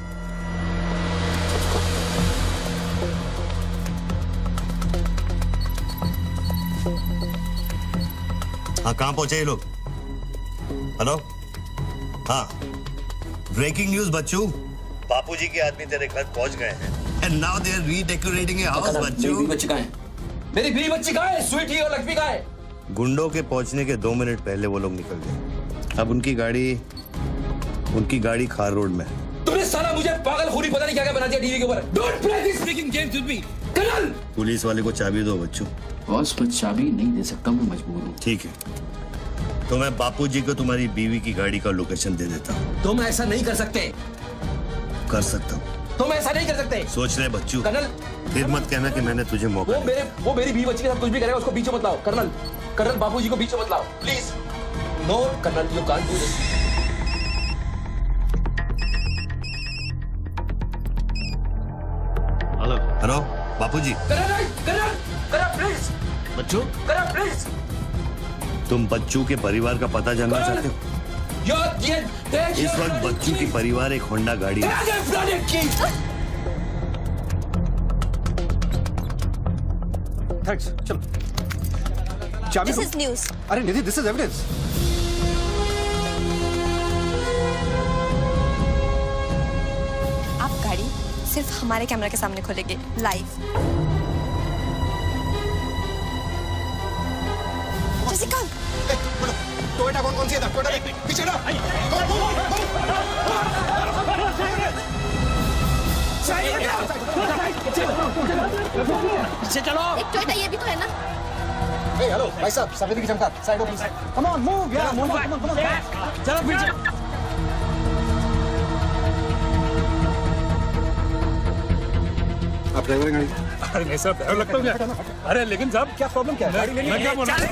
हाँ कहाँ पहुंचे ये लोग? हेलो, हाँ ब्रेकिंग न्यूज बच्चों, बापूजी के आदमी तेरे घर पहुंच गए हैं and now they are redecorating a house बच्चों। मेरी बच्ची कहाँ है? मेरी बीवी बच्ची कहाँ है? स्वीटी और लक्ष्मी कहाँ है? गुंडों के पहुंचने के 2 मिनट पहले वो लोग निकल गए। अब उनकी गाड़ी खार रोड में है। तुमने साला मुझे पागलखोरी पता नहीं क्या क्या बना दिया टीवी के ऊपर। Don't play this speaking games with me colonel. Police वाले को चाबी दो बच्चों। बॉस, मैं चाबी नहीं दे सकता, मैं मजबूर हूँ। ठीक है, तो मैं बापूजी को तुम्हारी बीवी की गाड़ी का लोकेशन दे देता हूँ। तुम ऐसा नहीं कर सकते। कर सकता हूँ। तुम ऐसा नहीं कर सकते। सोच रहे बच्चू, कर्नल फिर मत कहना कि मैंने तुझे मौका दिया। वो मेरी बीवी बच्ची के साथ कुछ भी करेगा उसको बीच में मत लाओ। कर्नल बाबूजी को बीच में मत लाओ please. No colonel, you can't do this. Hello Bapuji. Colonel please. Bachchu, colonel please. तुम बच्चू के परिवार का पता जानना चाहते हो? इस वक्त बच्चू की परिवार एक होंडा गाड़ी है। थैंक्स, चलो। चाबी दिस इज न्यूज़। अरे निधि, दिस इज एविडेंस। आप गाड़ी सिर्फ हमारे कैमरा के सामने खोलेंगे लाइव। जैसिका, टोयोटा कौन सी है? टोयोटा पीछे ना। पीछे चलो। एक टोयोटा ये भी तो है ना। हेलो भाई साहब, सफेदी की चमका, साइड हो प्लीज। कम ऑन मूव यार, मूव बैक, कम ऑन। चलो पीछे। आप ड्राइवर गाड़ी? अरे नहीं साहब, डर लगता हूँ क्या? अरे लेकिन साहब क्या प्रॉब्लम क्या है? मैं क्या बोल रहा हूँ?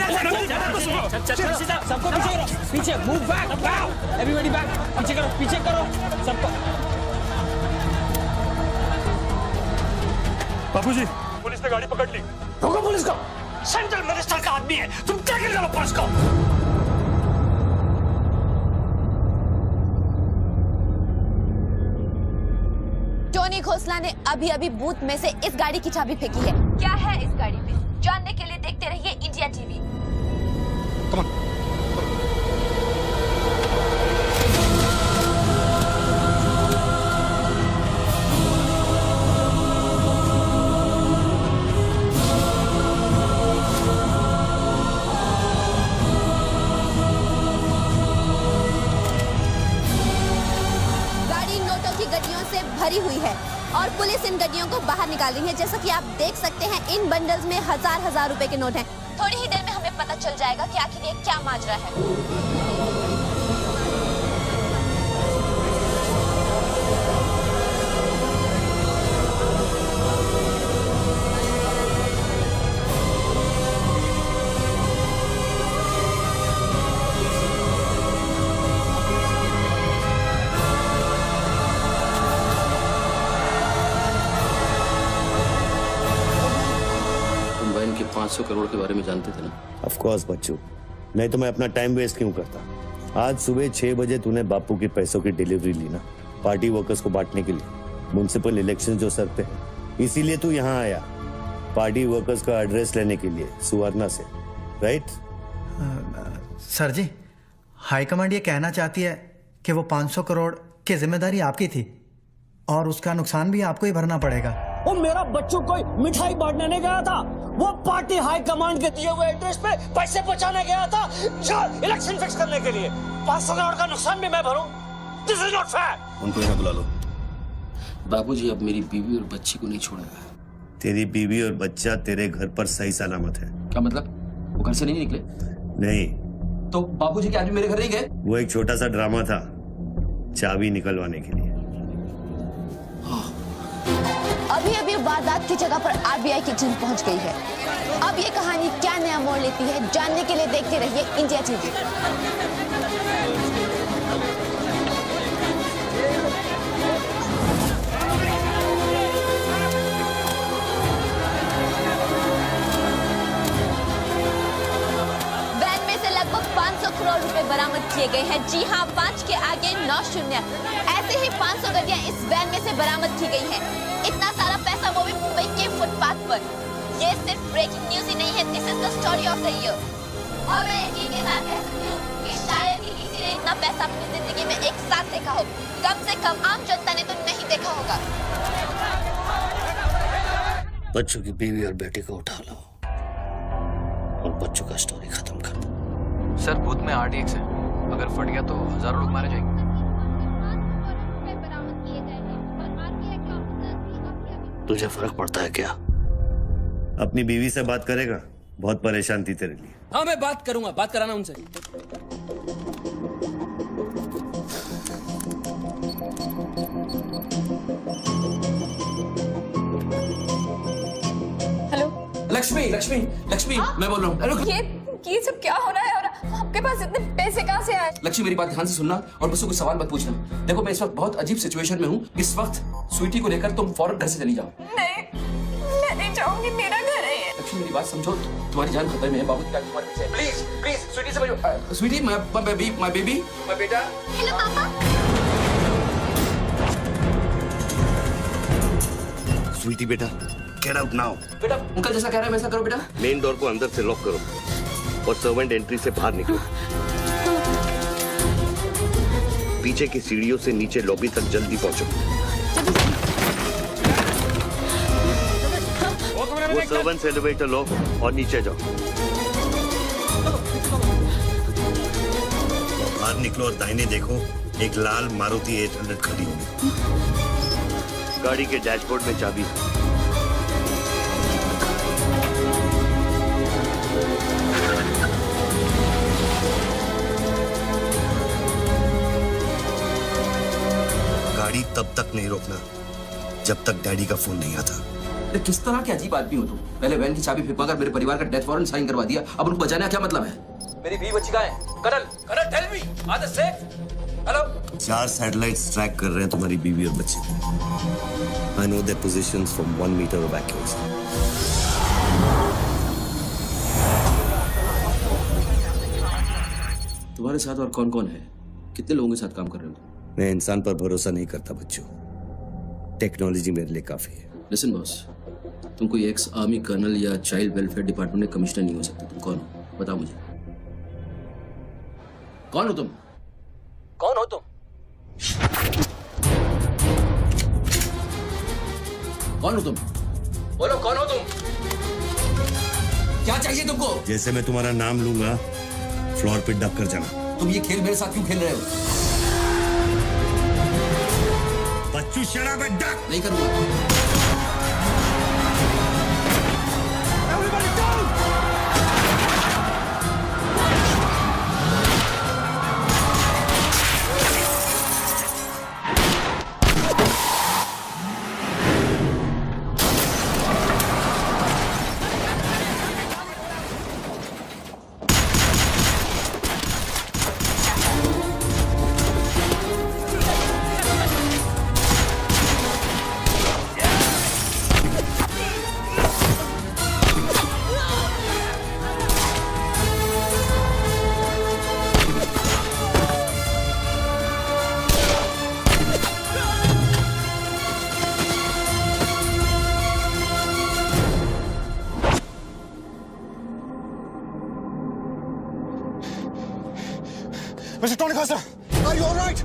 सबको पीछे मूव बैक, एवरीबॉडी बैक, पीछे करो सबको। बापूजी, पुलिस ने गाड़ी पकड़ ली। रोको पुलिस को। सेंट्रल मिनिस्टर का आदमी है, तुम क्या कर रहे हो पुलिस को? टोनी खोसला ने अभी बूथ में से इस गाड़ी की चाबी फेंकी है। क्या है इस गाड़ी में, जानने के लिए देखते रहिए इंडिया टीवी। गाड़ी नोटों की गड्डियों से भरी हुई है और पुलिस इन गड्डियों को बाहर निकाल रही है। जैसा कि आप देख सकते हैं, इन बंडल्स में हजार रुपए के नोट हैं। थोड़ी ही देर में हमें पता चल जाएगा कि आखिर ये क्या माजरा है। तुम बहन के 500 करोड़ के बारे में जानते थे ना? ऑफ कोर्स बच्चू, नहीं तो मैं अपना टाइम वेस्ट क्यों करता? आज सुबह 6 बजे तूने बापू के पैसों की डिलीवरी ली ना, पार्टी वर्कर्स को बांटने के लिए। म्युनिसिपल इलेक्शन जो सर पे है, इसीलिए तू यहाँ आया, पार्टी वर्कर्स का एड्रेस लेने के लिए सुवर्णा से, राइट? सर जी, हाईकमांड ये कहना चाहती है कि वो 500 करोड़ की जिम्मेदारी आपकी थी और उसका नुकसान भी आपको ही भरना पड़ेगा। वो मेरा बच्चों कोई मिठाई बांटने नहीं गया था, वो पार्टी हाई कमांड के दिए हुए एड्रेस पे पैसे पहुंचाने गया था जो इलेक्शन फिक्स करने के लिए। 500 करोड़ का नुकसान भी मैं भरूं? This is not fair. उनको यहाँ बुला लो। बाबूजी अब मेरी बीवी और बच्ची को नहीं छोड़ेगा। तेरी बीवी और बच्चा तेरे घर पर सही सलामत है। क्या मतलब? वो घर से नहीं निकले? नहीं। तो बाबूजी के आदमी मेरे घर नहीं गए? वो एक छोटा सा ड्रामा था, चाबी निकलवाने के लिए। अभी वारदात की जगह पर आरबीआई की टीम पहुंच गई है। अब ये कहानी क्या नया मोड़ लेती है, जानने के लिए देखते रहिए इंडिया टीवी। वैन में से लगभग 500 करोड़ रुपए बरामद किए गए हैं। जी हां, 5 के आगे 9 शून्य। ऐसे ही 500 गड्डियां इस वैन में से बरामद की गई हैं। इतना सारा पैसा, वो भी मुंबई के फुटपाथ पर। ये सिर्फ ब्रेकिंग न्यूज ही नहीं है, this is the story of the year. और मैं यकीन के साथ कह सकती हूँ कि शायद ही किसी ने इतना पैसा अपनी जिंदगी में एक साथ देखा हो। कम से कम आम जनता ने तो नहीं देखा होगा। बच्चों की बीवी और बेटी को उठा लो और बच्चों का स्टोरी खत्म कर। सर, बूथ में RTX है, अगर फट गया तो हजारों लोग मारे जाएंगे। तुझे फर्क पड़ता है क्या? अपनी बीवी से बात करेगा? बहुत परेशान थी तेरे लिए। हाँ, मैं बात करूंगा, बात कराना उनसे। लक्ष्मी लक्ष्मी लक्ष्मी मैं बोल रहा हूँ। अरे ये सब क्या हो रहा है और आपके पास इतने पैसे कहाँ से आए? लक्ष्मी मेरी बात ध्यान से सुनना और मुझसे कुछ सवाल मत पूछना। देखो मैं इस वक्त बहुत अजीब सिचुएशन में हूँ। इस वक्त स्वीटी को लेकर तुम फौरन घर से चली जाओ। नहीं, मैं नहीं जाऊंगी, मेरा घर है ये। लक्ष्मी मेरी बात समझो, तुम्हारी जान खतरे में है। बाबू तुम्हारे पीछे। प्लीज प्लीज स्वीटी समझो। स्वीटी माय बेबी माय बेटा। हेलो पापा। स्वीटी बेटा, गेट आउट नाउ। बेटा अंकल जैसा कह रहा है वैसा करो बेटा। मेन डोर को अंदर से लॉक करो और सर्वेंट एंट्री से बाहर निकलो। पीछे की सीढ़ियों से नीचे लॉबी तक जल्दी पहुंचो। वो सर्वेंट्स एलिवेटर लो और नीचे जाओ। बाहर निकलो और दाहिने देखो, एक लाल मारुति 800 खड़ी होगी। गाड़ी के डैशबोर्ड में चाबी। गाड़ी तब तक नहीं रोकना जब तक डैडी का फोन नहीं आता। अरे किस तरह के अजीब आदमी हो तुम। पहले वैन की चाबी फेंकवा कर मेरे परिवार का डेथ वारंट साइन करवा दिया, अब उनको बचाने का क्या मतलब है? मेरी बीवी बच्ची कहाँ है? Colonel tell me, are they safe? Hello. 4 satellites track कर रहे हैं तुम्हारी बीवी और बच्चे को। I know their positions from 1 metre of accuracy. तुम्हारे साथ और कौन कौन है? कितने लोगों के साथ काम कर रहे हो? मैं इंसान पर भरोसा नहीं करता बच्चों, टेक्नोलॉजी मेरे लिए काफी है। लिसन बॉस, तुम कोई एक्स आर्मी कर्नल या चाइल्ड वेलफेयर डिपार्टमेंट में कमिश्नर नहीं हो सकते। तुम कौन हो बताओ मुझे। कौन हो तुम? कौन हो तुम? कौन हो तुम? बोलो कौन हो तुम? क्या चाहिए तुमको? जैसे मैं तुम्हारा नाम लूंगा फ्लोर पे डक कर जाना। तुम ये खेल मेरे साथ क्यों खेल रहे हो? बच्चू शराब है, डक। नहीं करूंगा। Mr. Tony Costa, are you all right?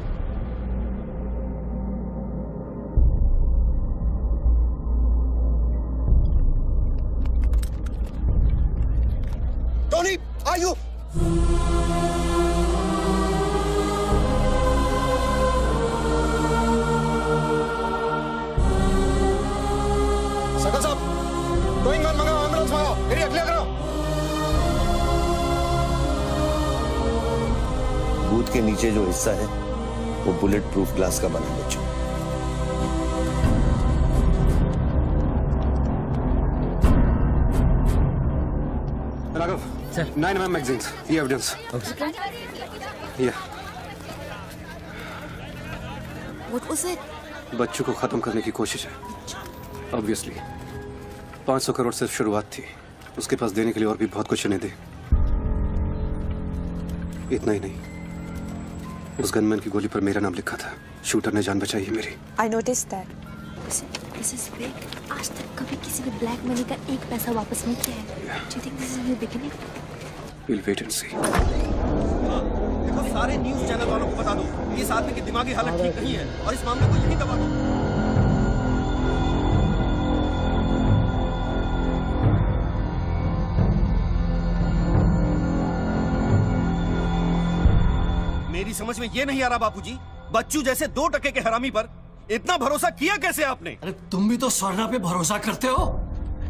Tony, are you? Sakal साहब, टोइंग गन मंगाओ, एम्बुलेंस मंगाओ, एरिया क्लियर करो। बूथ के नीचे जो हिस्सा है वो बुलेट प्रूफ ग्लास का बना है बच्चों। राघव सर, 9mm मैगजीन्स, ये एविडेंस। What was it? बच्चों को खत्म करने की कोशिश है। ऑब्वियसली 500 करोड़ सिर्फ शुरुआत थी, उसके पास देने के लिए और भी बहुत कुछ उन्हें दे। इतना ही नहीं, उस गनमैन की गोली पर मेरा नाम लिखा था। शूटर ने जान बचाई है मेरी। I noticed that. This is big. आज तक कभी किसी ने ब्लैक मनी का एक पैसा वापस नहीं किया है। Do you think this is a new beginning? We'll wait and see. देखो सारे न्यूज़ चैनल वालों को बता दो, इस आदमी की दिमागी हालत ठीक नहीं है और इस मामले को यहीं दबा दो। मेरी समझ में ये नहीं आ रहा बापूजी, बच्चू जैसे 2 टके के हरामी पर इतना भरोसा किया कैसे आपने? अरे तुम भी तो स्वर्णा पे भरोसा करते हो।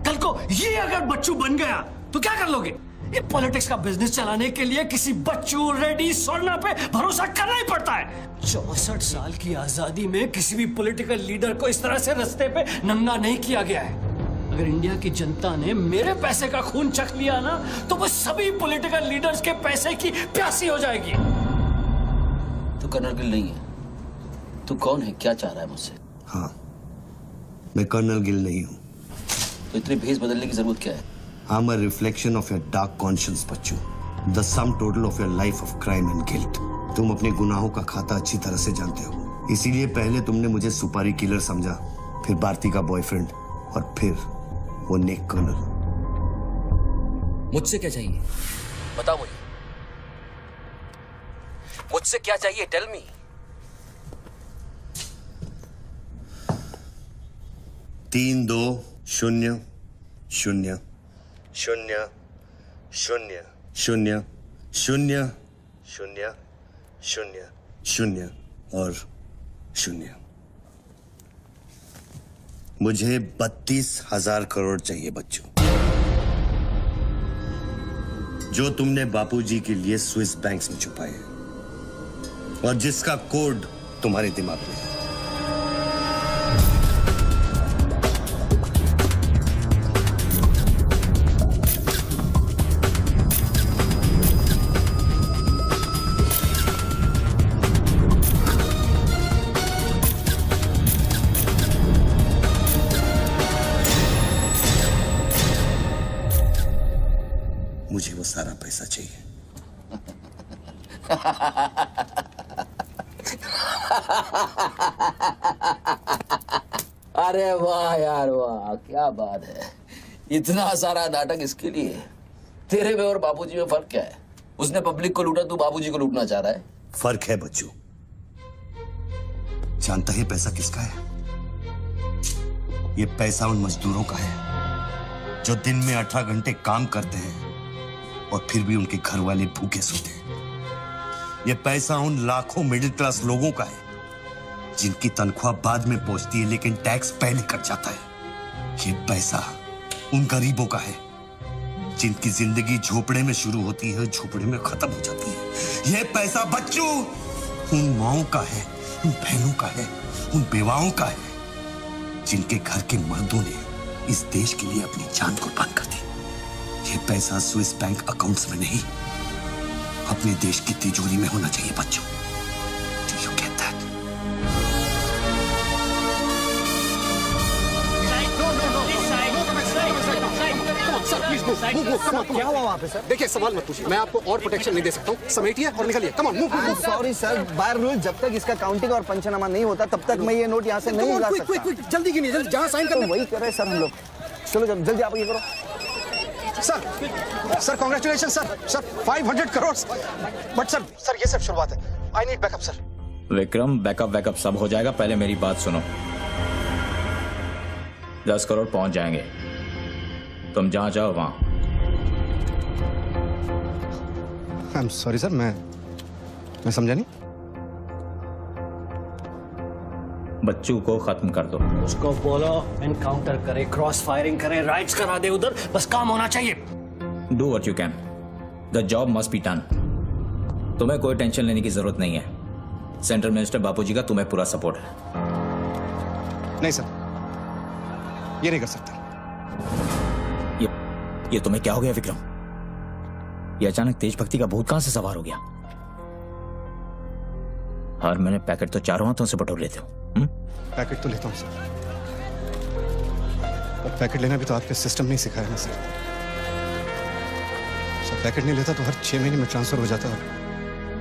कल को ये अगर बच्चू बन गया तो क्या कर लोगे? ये पॉलिटिक्स का बिजनेस चलाने के लिए किसी बच्चू रेडी स्वर्णा पे भरोसा करना ही पड़ता है। 64 साल की आजादी में किसी भी पॉलिटिकल लीडर को इस तरह से रास्ते पे नंगा नहीं किया गया है। अगर इंडिया की जनता ने मेरे पैसे का खून चख लिया ना तो वो सभी पॉलिटिकल लीडर्स के पैसे की प्यासी हो जाएगी। तू कर्नल गिल नहीं है। तू कौन है, क्या चाह रहा है मुझसे? हाँ, मैं कर्नल गिल नहीं हूँ। तो इतनी भेस बदलने की जरूरत क्या है? I am a reflection of your dark conscious Bachchu, the sum total of your life of crime and guilt. तुम अपने गुनाहों का खाता अच्छी तरह से जानते हो, इसीलिए पहले तुमने मुझे सुपारी किलर समझा, फिर भारती का बॉयफ्रेंड और फिर वो नेक कर्नल। मुझसे क्या चाहिए बताओ मुझे, मुझसे क्या चाहिए? Tell me. 3 2 0 0 0 0 0 0 0 0 0 और 0। मुझे 32,000 करोड़ चाहिए बच्चों, जो तुमने बापूजी के लिए स्विस बैंक्स में छुपाए हैं और जिसका कोड तुम्हारे दिमाग में है। मुझे वो सारा पैसा चाहिए। अरे वाह यार वाह, क्या बात है। इतना सारा नाटक इसके लिए? तेरे में और बाबूजी में फर्क क्या है? उसने पब्लिक को लूटा, तू बाबूजी को लूटना चाह रहा है। फर्क है बच्चू। जानता है पैसा किसका है? ये पैसा उन मजदूरों का है जो दिन में 18 घंटे काम करते हैं और फिर भी उनके घर वाले भूखे सोते हैं। ये पैसा उन लाखों मिडिल क्लास लोगों का है जिनकी तनख्वाह बाद में पहुंचती है लेकिन टैक्स पहले कट जाता है। ये पैसा उन गरीबों का है जिनकी जिंदगी झोपड़े में शुरू होती है, झोपड़े में खत्म हो जाती है। ये पैसा बच्चों उन माओं का है, उन बहनों का है, उन बेवाओं का है जिनके घर के मर्दों ने इस देश के लिए अपनी जान कुर्बान कर दी। ये पैसा स्विस बैंक अकाउंट्स में नहीं, अपने देश की तिजोरी में होना चाहिए बच्चों। Do you get that? क्या हुआ वहाँ पे सर? देखिए सवाल मत पूछिए, मैं आपको और प्रोटेक्शन नहीं दे सकता हूँ। समेटिए और निकलिए। Come on move. Sorry sir, by rule जब तक इसका काउंटिंग और पंचनामा नहीं होता तब तक मैं ये नोट यहाँ से नहीं उड़ा सकता। क्विक जल्दी गिनिए, जल्दी जहाँ साइन करना वही कर रहे सर हम लोग। चलो जल्दी आप ये करो। Sir congratulation sir 500 crore. But sir ये सब शुरुआत है। I need backup sir. Vikram, backup सब हो जाएगा, पहले मेरी बात सुनो। 10 करोड़ पहुंच जाएंगे, तुम जहां जाओ वहां। आई एम सॉरी सर, मैं समझा नहीं। बच्चू को खत्म कर दो। उसको बोलो एनकाउंटर करे, क्रॉस फायरिंग करे, राइट्स करा दे उधर, बस काम होना चाहिए। Do what you can, the job must be done. तुम्हें कोई टेंशन लेने की जरूरत नहीं है। सेंट्रल मिनिस्टर बापूजी का तुम्हें पूरा सपोर्ट है। नहीं सर, ये नहीं कर सकता। ये तुम्हें क्या हो गया विक्रम? ये अचानक देशभक्ति का भूत कहां से सवार हो गया? हर महीने पैकेट तो चारों हाथों से बटोर लेते हो। पैकेट तो लेता हूं सर, पर पैकेट लेना भी तो आपके सिस्टम ने सिखाया ना सर। पैकेट नहीं लेता तो हर 6 महीने में ट्रांसफर हो जाता है।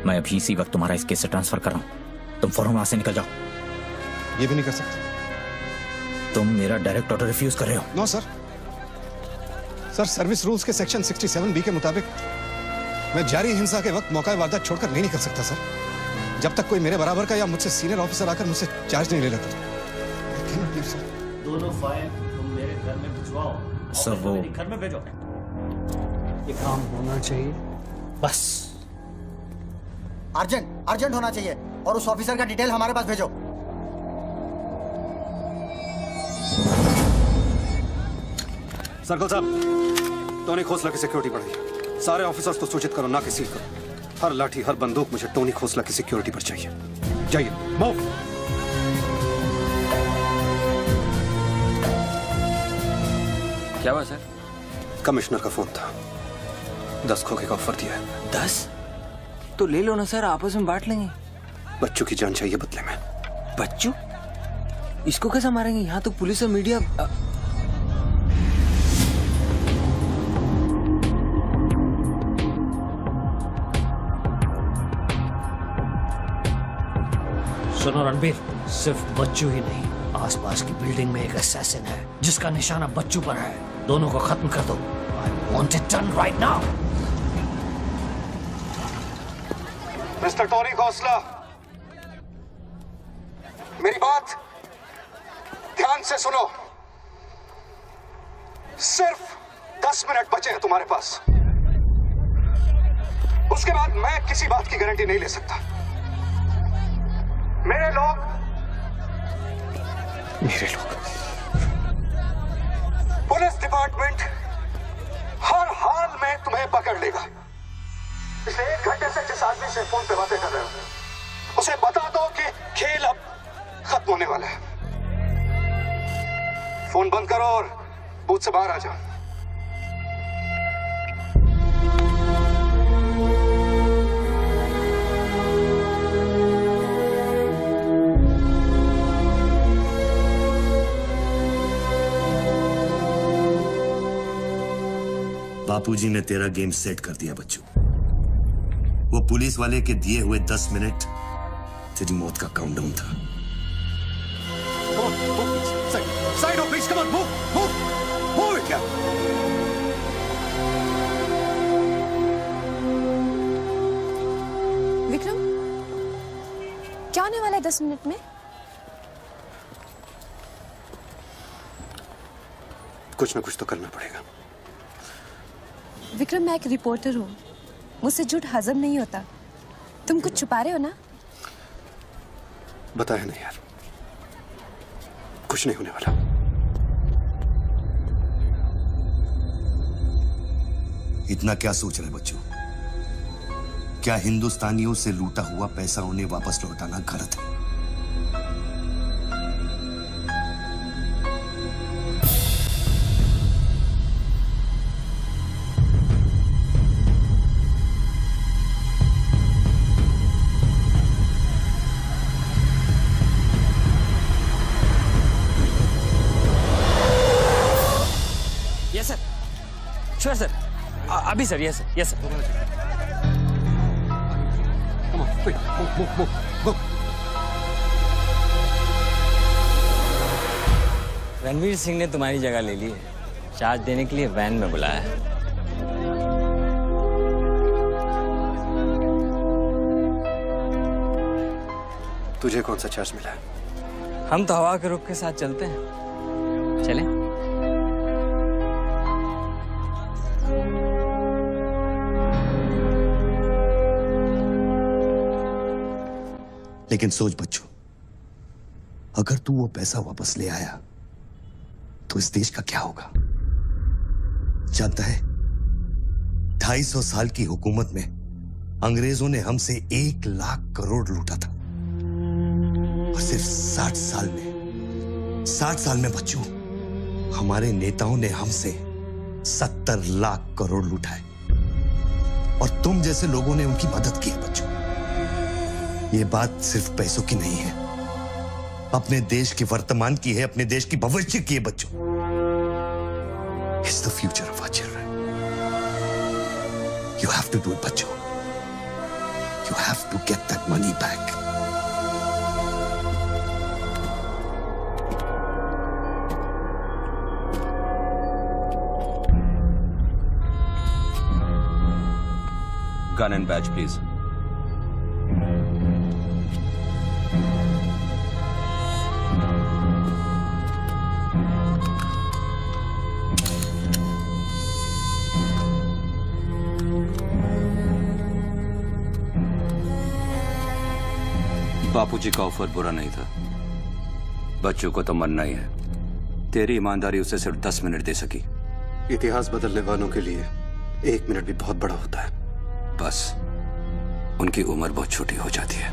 मैं अभी इसी वक्त तुम्हारा इस केस से ट्रांसफर कर रहा हूं, तुम फौरन वहां से निकल जाओ। ये भी नहीं कर सकते। तुम मेरा डायरेक्ट ऑर्डर रिफ्यूज कर रहे हो। नो सर, सर्विस रूल्स के सेक्शन 67B के मुताबिक मैं जारी हिंसा के वक्त मौका वारदात छोड़कर नहीं निकल सकता सर, जब तक कोई मेरे बराबर का या मुझसे सीनियर ऑफिसर आकर मुझसे चार्ज नहीं ले लेता। दोनों फाइल तुम मेरे घर में भिजवाओ। सर वो घर में भेजो। ये काम होना चाहिए बस। अर्जेंट होना चाहिए और उस ऑफिसर का डिटेल हमारे पास भेजो। सर्कल साहब, टोनी खोसला की सिक्योरिटी बढ़ाइए। सारे ऑफिसर्स को सूचित करो, ना कि सील करो। हर लाठी हर बंदूक मुझे टोनी खोसला की सिक्योरिटी पर चाहिए। जाइए, मूव। क्या हुआ सर? कमिश्नर का फोन था, 10 खोखे का ऑफर दिया है। 10? तो ले लो ना सर, आपस में बांट लेंगे। बच्चू की जान चाहिए बदले में। बच्चू? इसको कैसे मारेंगे? यहाँ तो पुलिस और मीडिया। सुनो रणबीर, सिर्फ बच्चू ही नहीं, आसपास की बिल्डिंग में एक असैसिन है जिसका निशाना बच्चू पर है। दोनों को खत्म कर दो। I want it done right now. Mister Tony Khosla, मेरी बात ध्यान से सुनो। सिर्फ 10 मिनट बचे हैं तुम्हारे पास। उसके बाद मैं किसी बात की गारंटी नहीं ले सकता। मेरे लोग पुलिस डिपार्टमेंट हर हाल में तुम्हें पकड़ लेगा। पिछले 1 घंटे से जिस आदमी से फोन पे बातें कर रहे हो, उसे बता दो कि खेल अब खत्म होने वाला है। फोन बंद करो और बूथ से बाहर आ जाओ। बापूजी ने तेरा गेम सेट कर दिया बच्चू। वो पुलिस वाले के दिए हुए 10 मिनट तेरी मौत का काउंटडाउन था। Side on, please, come on, move it, yeah. Vikram, क्या होने वाला है 10 मिनट में? कुछ ना कुछ तो करना पड़ेगा। विक्रम, मैं एक रिपोर्टर हूँ, मुझसे झूठ हजम नहीं होता। तुम कुछ छुपा रहे हो ना? बताया नहीं यार, कुछ नहीं होने वाला। इतना क्या सोच रहे बच्चों? क्या हिंदुस्तानियों से लूटा हुआ पैसा उन्हें वापस लौटाना गलत है? यस सर, श्योर सर, अभी sir. Yes sir, yes sir. Ranveer Singh ने तुम्हारी जगह ले ली है, चार्ज देने के लिए वैन में बुलाया है। तुझे कौन सा चार्ज मिला है? हम तो हवा के रुख के साथ चलते हैं। चलें? लेकिन सोच बच्चों, अगर तू वो पैसा वापस ले आया तो इस देश का क्या होगा? जानता है, 250 साल की हुकूमत में अंग्रेजों ने हमसे 1 लाख करोड़ लूटा था, और सिर्फ 60 साल में बच्चों, हमारे नेताओं ने हमसे 70 लाख करोड़ लूटा है। और तुम जैसे लोगों ने उनकी मदद की है बच्चों। ये बात सिर्फ पैसों की नहीं है, अपने देश के वर्तमान की है, अपने देश की भविष्य की है बच्चों। It's the future of our children. You have to do it बच्चों। You have to get that money back. Gun and badge, please. बापूजी का ऑफर बुरा नहीं था, बच्चों को तो मरना ही है। तेरी ईमानदारी उसे सिर्फ 10 मिनट दे सकी। इतिहास बदलने वालों के लिए 1 मिनट भी बहुत बड़ा होता है। बस उनकी उम्र बहुत छोटी हो जाती है।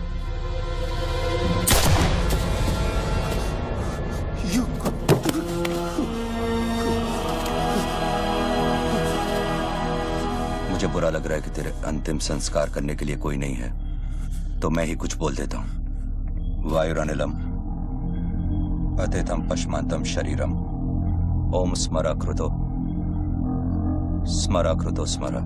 मुझे बुरा लग रहा है कि तेरे अंतिम संस्कार करने के लिए कोई नहीं है, तो मैं ही कुछ बोल देता हूं। वायुरनिलम अतिथम पश्मांतम शरीरम ओम स्मरा कृतो स्मरा।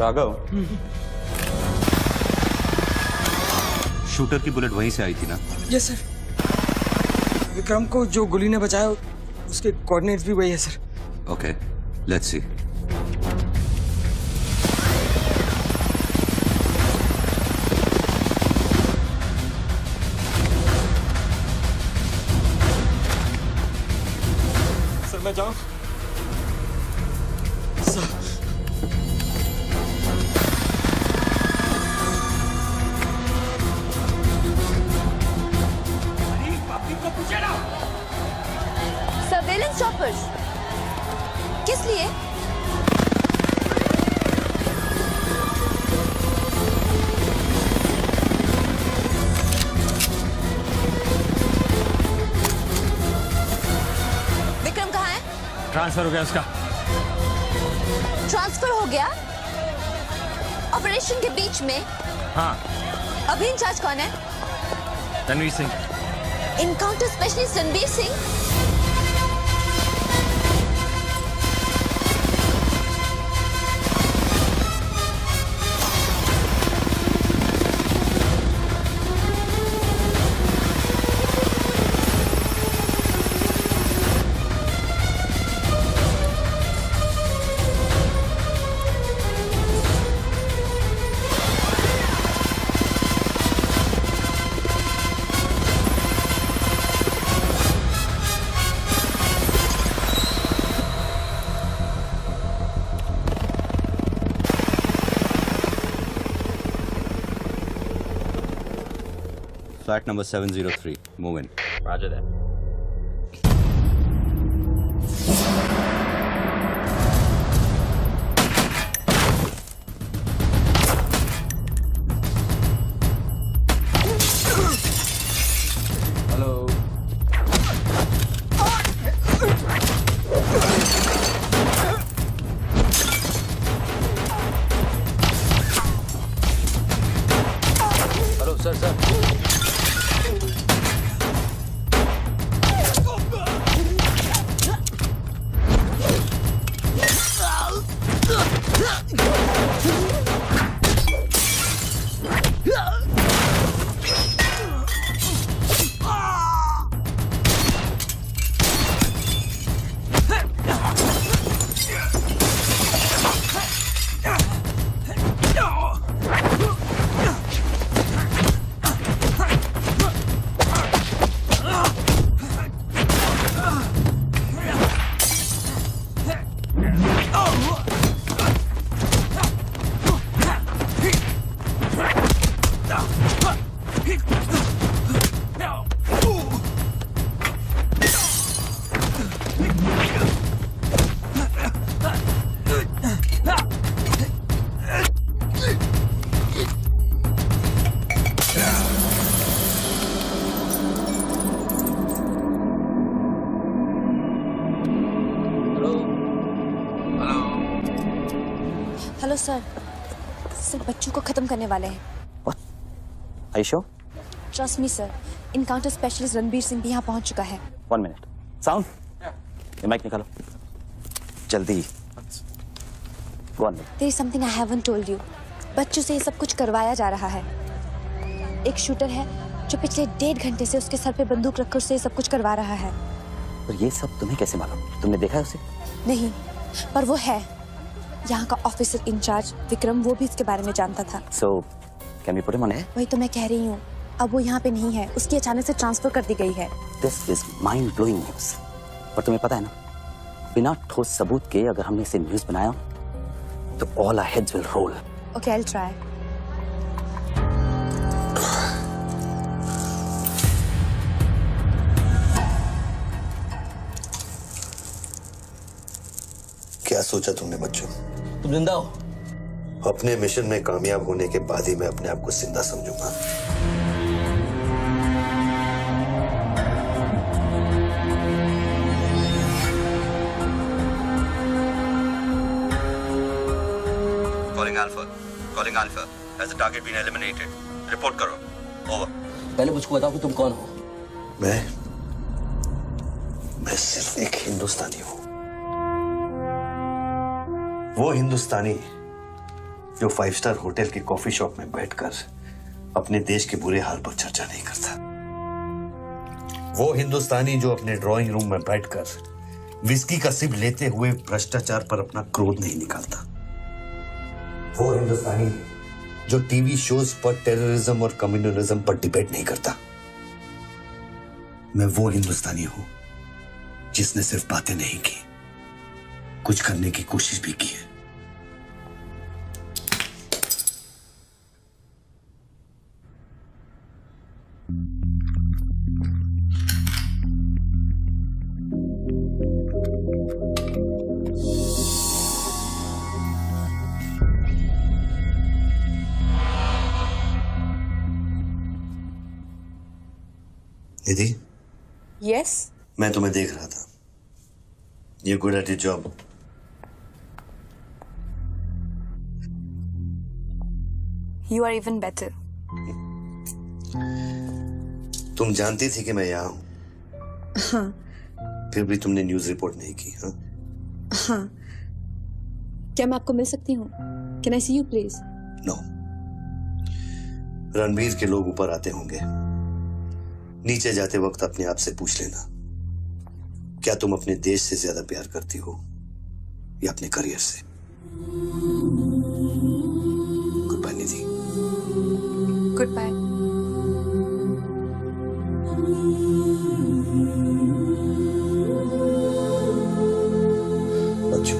राघव, शूटर की बुलेट वहीं से आई थी ना? Yes sir. विक्रम को जो गोली ने बचाया उसके कोऑर्डिनेट्स भी वही है sir. Okay, let's see. Sir मैं जाऊं? सर्वेलेंस चॉपर्स किस लिए? विक्रम कहाँ है? ट्रांसफर हो गया उसका। ट्रांसफर हो गया? ऑपरेशन के बीच में? हाँ। अभी इंचार्ज कौन है? Ranveer Singh. Encounter specialist Ranveer Singh? Flat number 703. Move in. Roger that. Hello. Hello sir. Hello sir. Sir बच्चों को खत्म करने वाले हैं। आयशो, trust me sir, encounter specialist Ranbir Singh भी यहाँ पहुँच चुका है। 1 मिनट। साउंड, ये माइक निकालो जल्दी। Go on. There is something I haven't told you. बच्चों से ये सब कुछ करवाया जा रहा है। एक शूटर है जो पिछले 1.5 घंटे से उसके सर पे बंदूक रखकर उससे ये सब कुछ करवा रहा है। पर ये सब तुम्हें कैसे मालूम? तुमने देखा है उसे? नहीं, पर वो है। यहाँ का ऑफिसर इंचार्ज विक्रम वो भी इसके बारे में जानता था। So, can we put him on air? वही तो मैं कह रही हूँ, अब वो यहाँ पे नहीं है, उसकी अचानक से ट्रांसफर कर दी गई है। This is mind-blowing news. पर तुम्हें पता है ना, बिना ठोस सबूत के अगर हमने इसे न्यूज बनाया तो all our heads will roll. Okay, I'll try. क्या सोचा तुमने बच्चों? तुम जिंदा हो? अपने मिशन में कामयाब होने के बाद ही मैं अपने आप को जिंदा समझूंगा। Calling Alpha. Has the target been eliminated? Report करो. Over. पहले मुझको बताओ कि तुम कौन हो? मैं सिर्फ एक हिंदुस्तानी हूं। वो हिंदुस्तानी जो 5 स्टार होटल के कॉफी शॉप में बैठकर अपने देश के बुरे हाल पर चर्चा नहीं करता। वो हिंदुस्तानी जो अपने ड्राइंग रूम में बैठकर विस्की का सिप लेते हुए भ्रष्टाचार पर अपना क्रोध नहीं निकालता। वो हिंदुस्तानी जो टीवी शोज पर टेररिज्म और कम्युनलिज्म पर डिबेट नहीं करता। मैं वो हिंदुस्तानी हूं जिसने सिर्फ बातें नहीं की, कुछ करने की कोशिश भी की है। निधि, Yes. मैं तुम्हें देख रहा था। You're good at your job. You are even better. तुम जानती थी कि मैं यहाँ हूँ, हाँ फिर भी तुमने न्यूज रिपोर्ट नहीं की। हाँ? हाँ। क्या मैं आपको मिल सकती हूँ? Can I see you please? नो। रणवीर के लोग ऊपर आते होंगे, नीचे जाते वक्त अपने आप से पूछ लेना, क्या तुम अपने देश से ज्यादा प्यार करती हो या अपने करियर से? Goodbye Nidhi. Goodbye. बच्चों,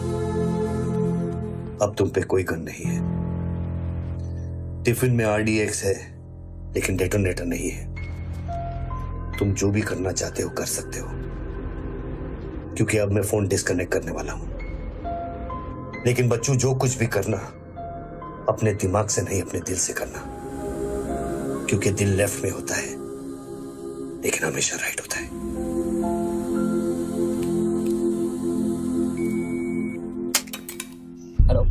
अब तुम पे कोई गन नहीं है। टिफिन में RDX है, लेकिन डेटोनेटर नहीं है। तुम जो भी करना चाहते हो कर सकते हो, क्योंकि अब मैं फोन डिस्कनेक्ट करने वाला हूं। लेकिन बच्चों, जो कुछ भी करना अपने दिमाग से नहीं, अपने दिल से करना, क्योंकि दिल लेफ्ट में होता है लेकिन हमेशा राइट होता है। हेलो।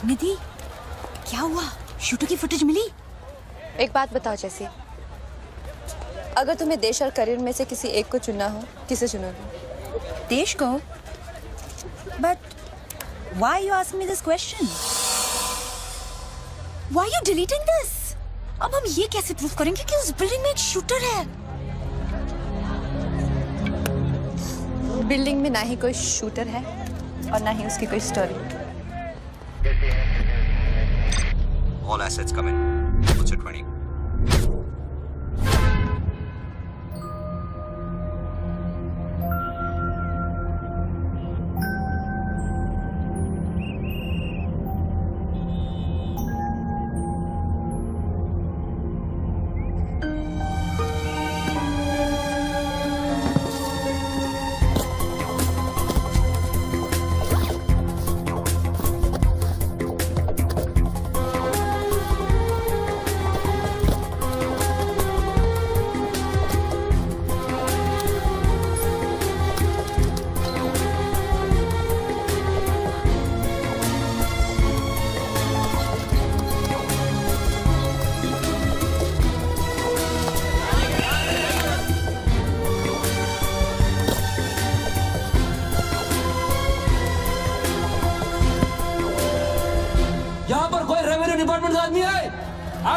निधि, क्या हुआ? शूटर की फुटेज मिली? एक बात बताओ जैसी, अगर तुम्हें देश और करियर में से किसी एक को चुनना हो, किसे चुनोगे? देश को? But why you asking me this question? Why you deleting this? अब हम ये कैसे प्रूव करेंगे कि उस बिल्डिंग में एक शूटर है? बिल्डिंग में ना ही कोई शूटर है और ना ही उसकी कोई story. All assets come in. What's your 20?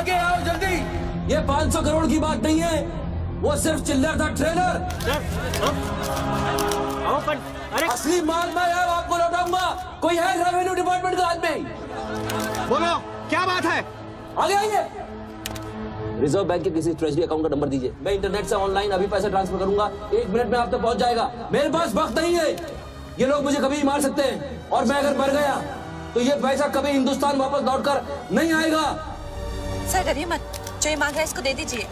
आगे आओ जल्दी। ये 500 करोड़ की बात नहीं है, वो सिर्फ चिल्लर था, ट्रेलर। असली माल मैं आपको लौटाऊंगा। कोई है रेवेन्यू डिपार्टमेंट का आदमी? बोलो क्या बात है? आगे आइए। रिजर्व बैंक के किसी ट्रेजरी अकाउंट का नंबर दीजिए। मैं इंटरनेट से ऑनलाइन अभी पैसा ट्रांसफर करूंगा, 1 मिनट में आप तक पहुंच जाएगा। मेरे पास वक्त नहीं है, ये लोग मुझे कभी मार सकते हैं, और मैं अगर मर गया तो ये पैसा कभी हिंदुस्तान वापस लौटकर नहीं आएगा। सर डरिए मत, जो ये मांग रहा है इसको दे दीजिए।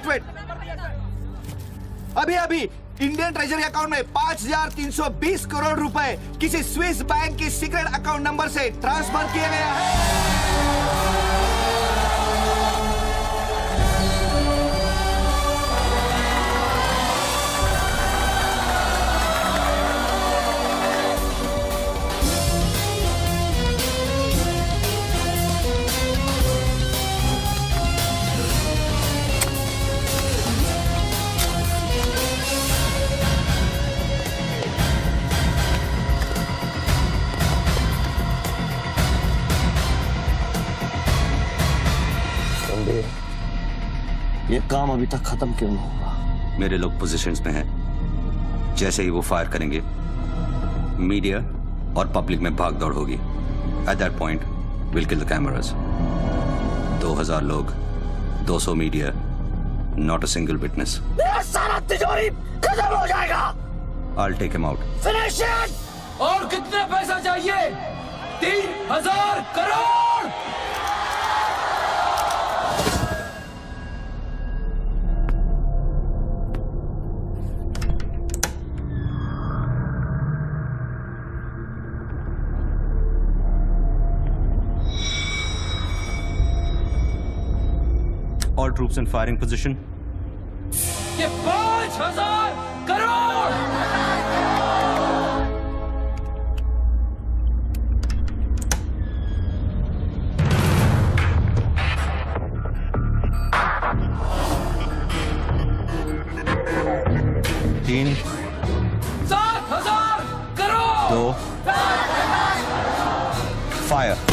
वेट। अभी इंडियन ट्रेजरी अकाउंट में 5,320 करोड़ रुपए किसी स्विस बैंक की सीक्रेट अकाउंट नंबर से ट्रांसफर किए गए हैं। ये काम अभी तक खत्म क्यों नहीं हुआ? मेरे लोग पोजीशंस में हैं। जैसे ही वो फायर करेंगे, मीडिया और पब्लिक में भाग दौड़ होगी। At that point will kill the cameras. 2000 लोग, 200 media, not a single witness. मेरा सारा तिजोरी खत्म हो जाएगा। I'll take him out. Finish it. और कितने पैसा चाहिए? 3000 crore. All troops in firing position. ये 5000 करोड़। तीन, 7000 करोड़। 2, फायर।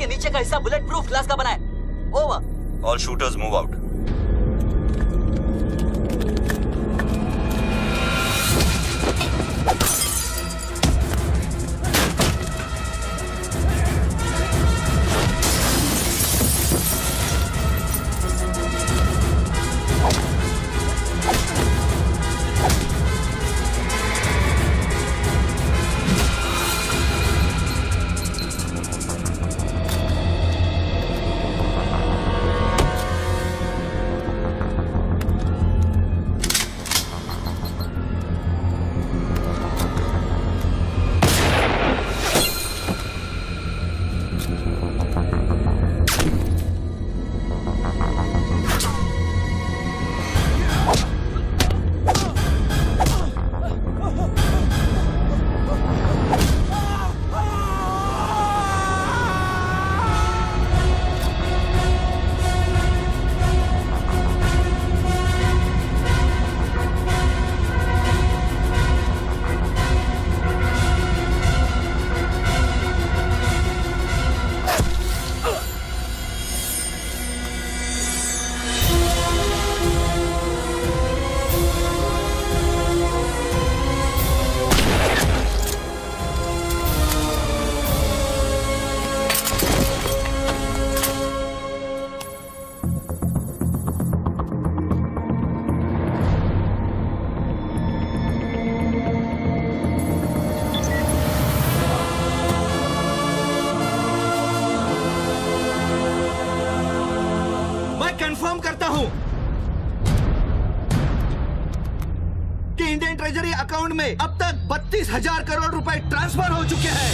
नीचे का हिस्सा बुलेट प्रूफ ग्लास का बना है। Over. All shooters move out. Confirm करता हूं कि इंडियन ट्रेजरी अकाउंट में अब तक 32,000 करोड़ रुपए ट्रांसफर हो चुके हैं।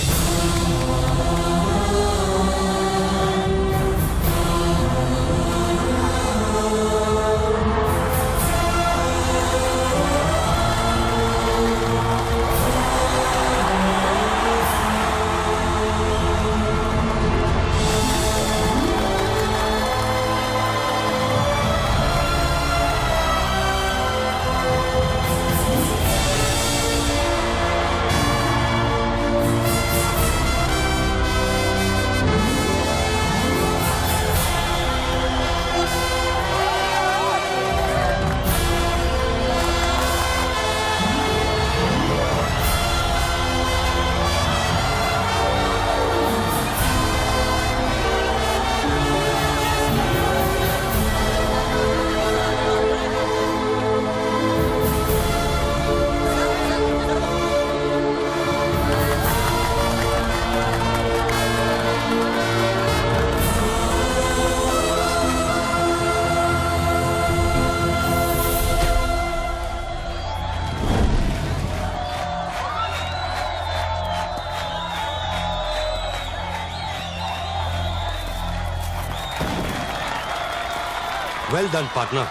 Well done, partner.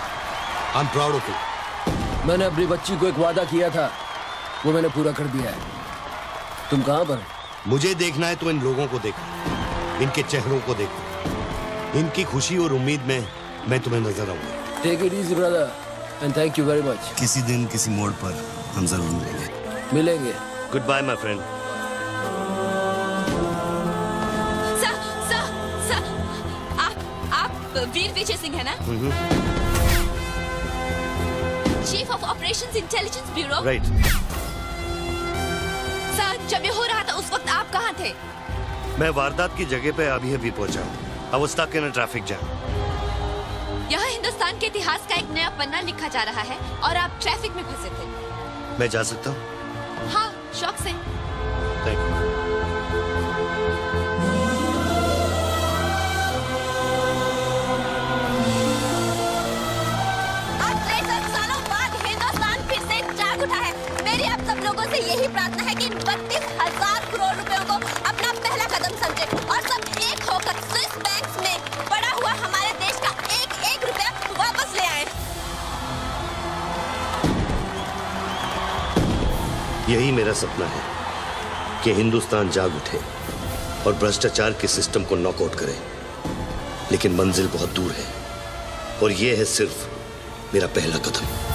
I'm proud of you. मैंने अपनी बच्ची को एक वादा किया था, वो मैंने पूरा कर दिया है। तुम कहाँ पर? मुझे देखना है तो इन लोगों को देखो, इनके चेहरों को देखो, इनकी खुशी और उम्मीद में मैं तुम्हें नजर आऊंगा। Take it easy brother and thank you very much. किसी दिन किसी मोड़ पर हम जरूर मिलेंगे। Goodbye my friend. Veer Vijay Singh है ना? Chief of operations intelligence bureau. Right. Sir, जब ये हो रहा था उस वक्त आप कहाँ थे? मैं वारदात की जगह पे अभी पहुंचा हूँ। I was stuck in a traffic jam. यहाँ हिंदुस्तान के इतिहास का एक नया पन्ना लिखा जा रहा है और आप ट्रैफिक में फंसे थे। मैं जा सकता हूँ? हाँ, शौक से। Thank you. मेरी आप सब लोगों से यही प्रार्थना है कि 32,000 करोड़ रुपयों को अपना पहला कदम समझे और सब एक होकर स्विस बैंक्स में पड़ा हुआ हमारे देश का एक एक रुपया वापस ले आए। यही मेरा सपना है कि हिंदुस्तान जाग उठे और भ्रष्टाचार के सिस्टम को नॉकआउट करे, लेकिन मंजिल बहुत दूर है और यह है सिर्फ मेरा पहला कदम।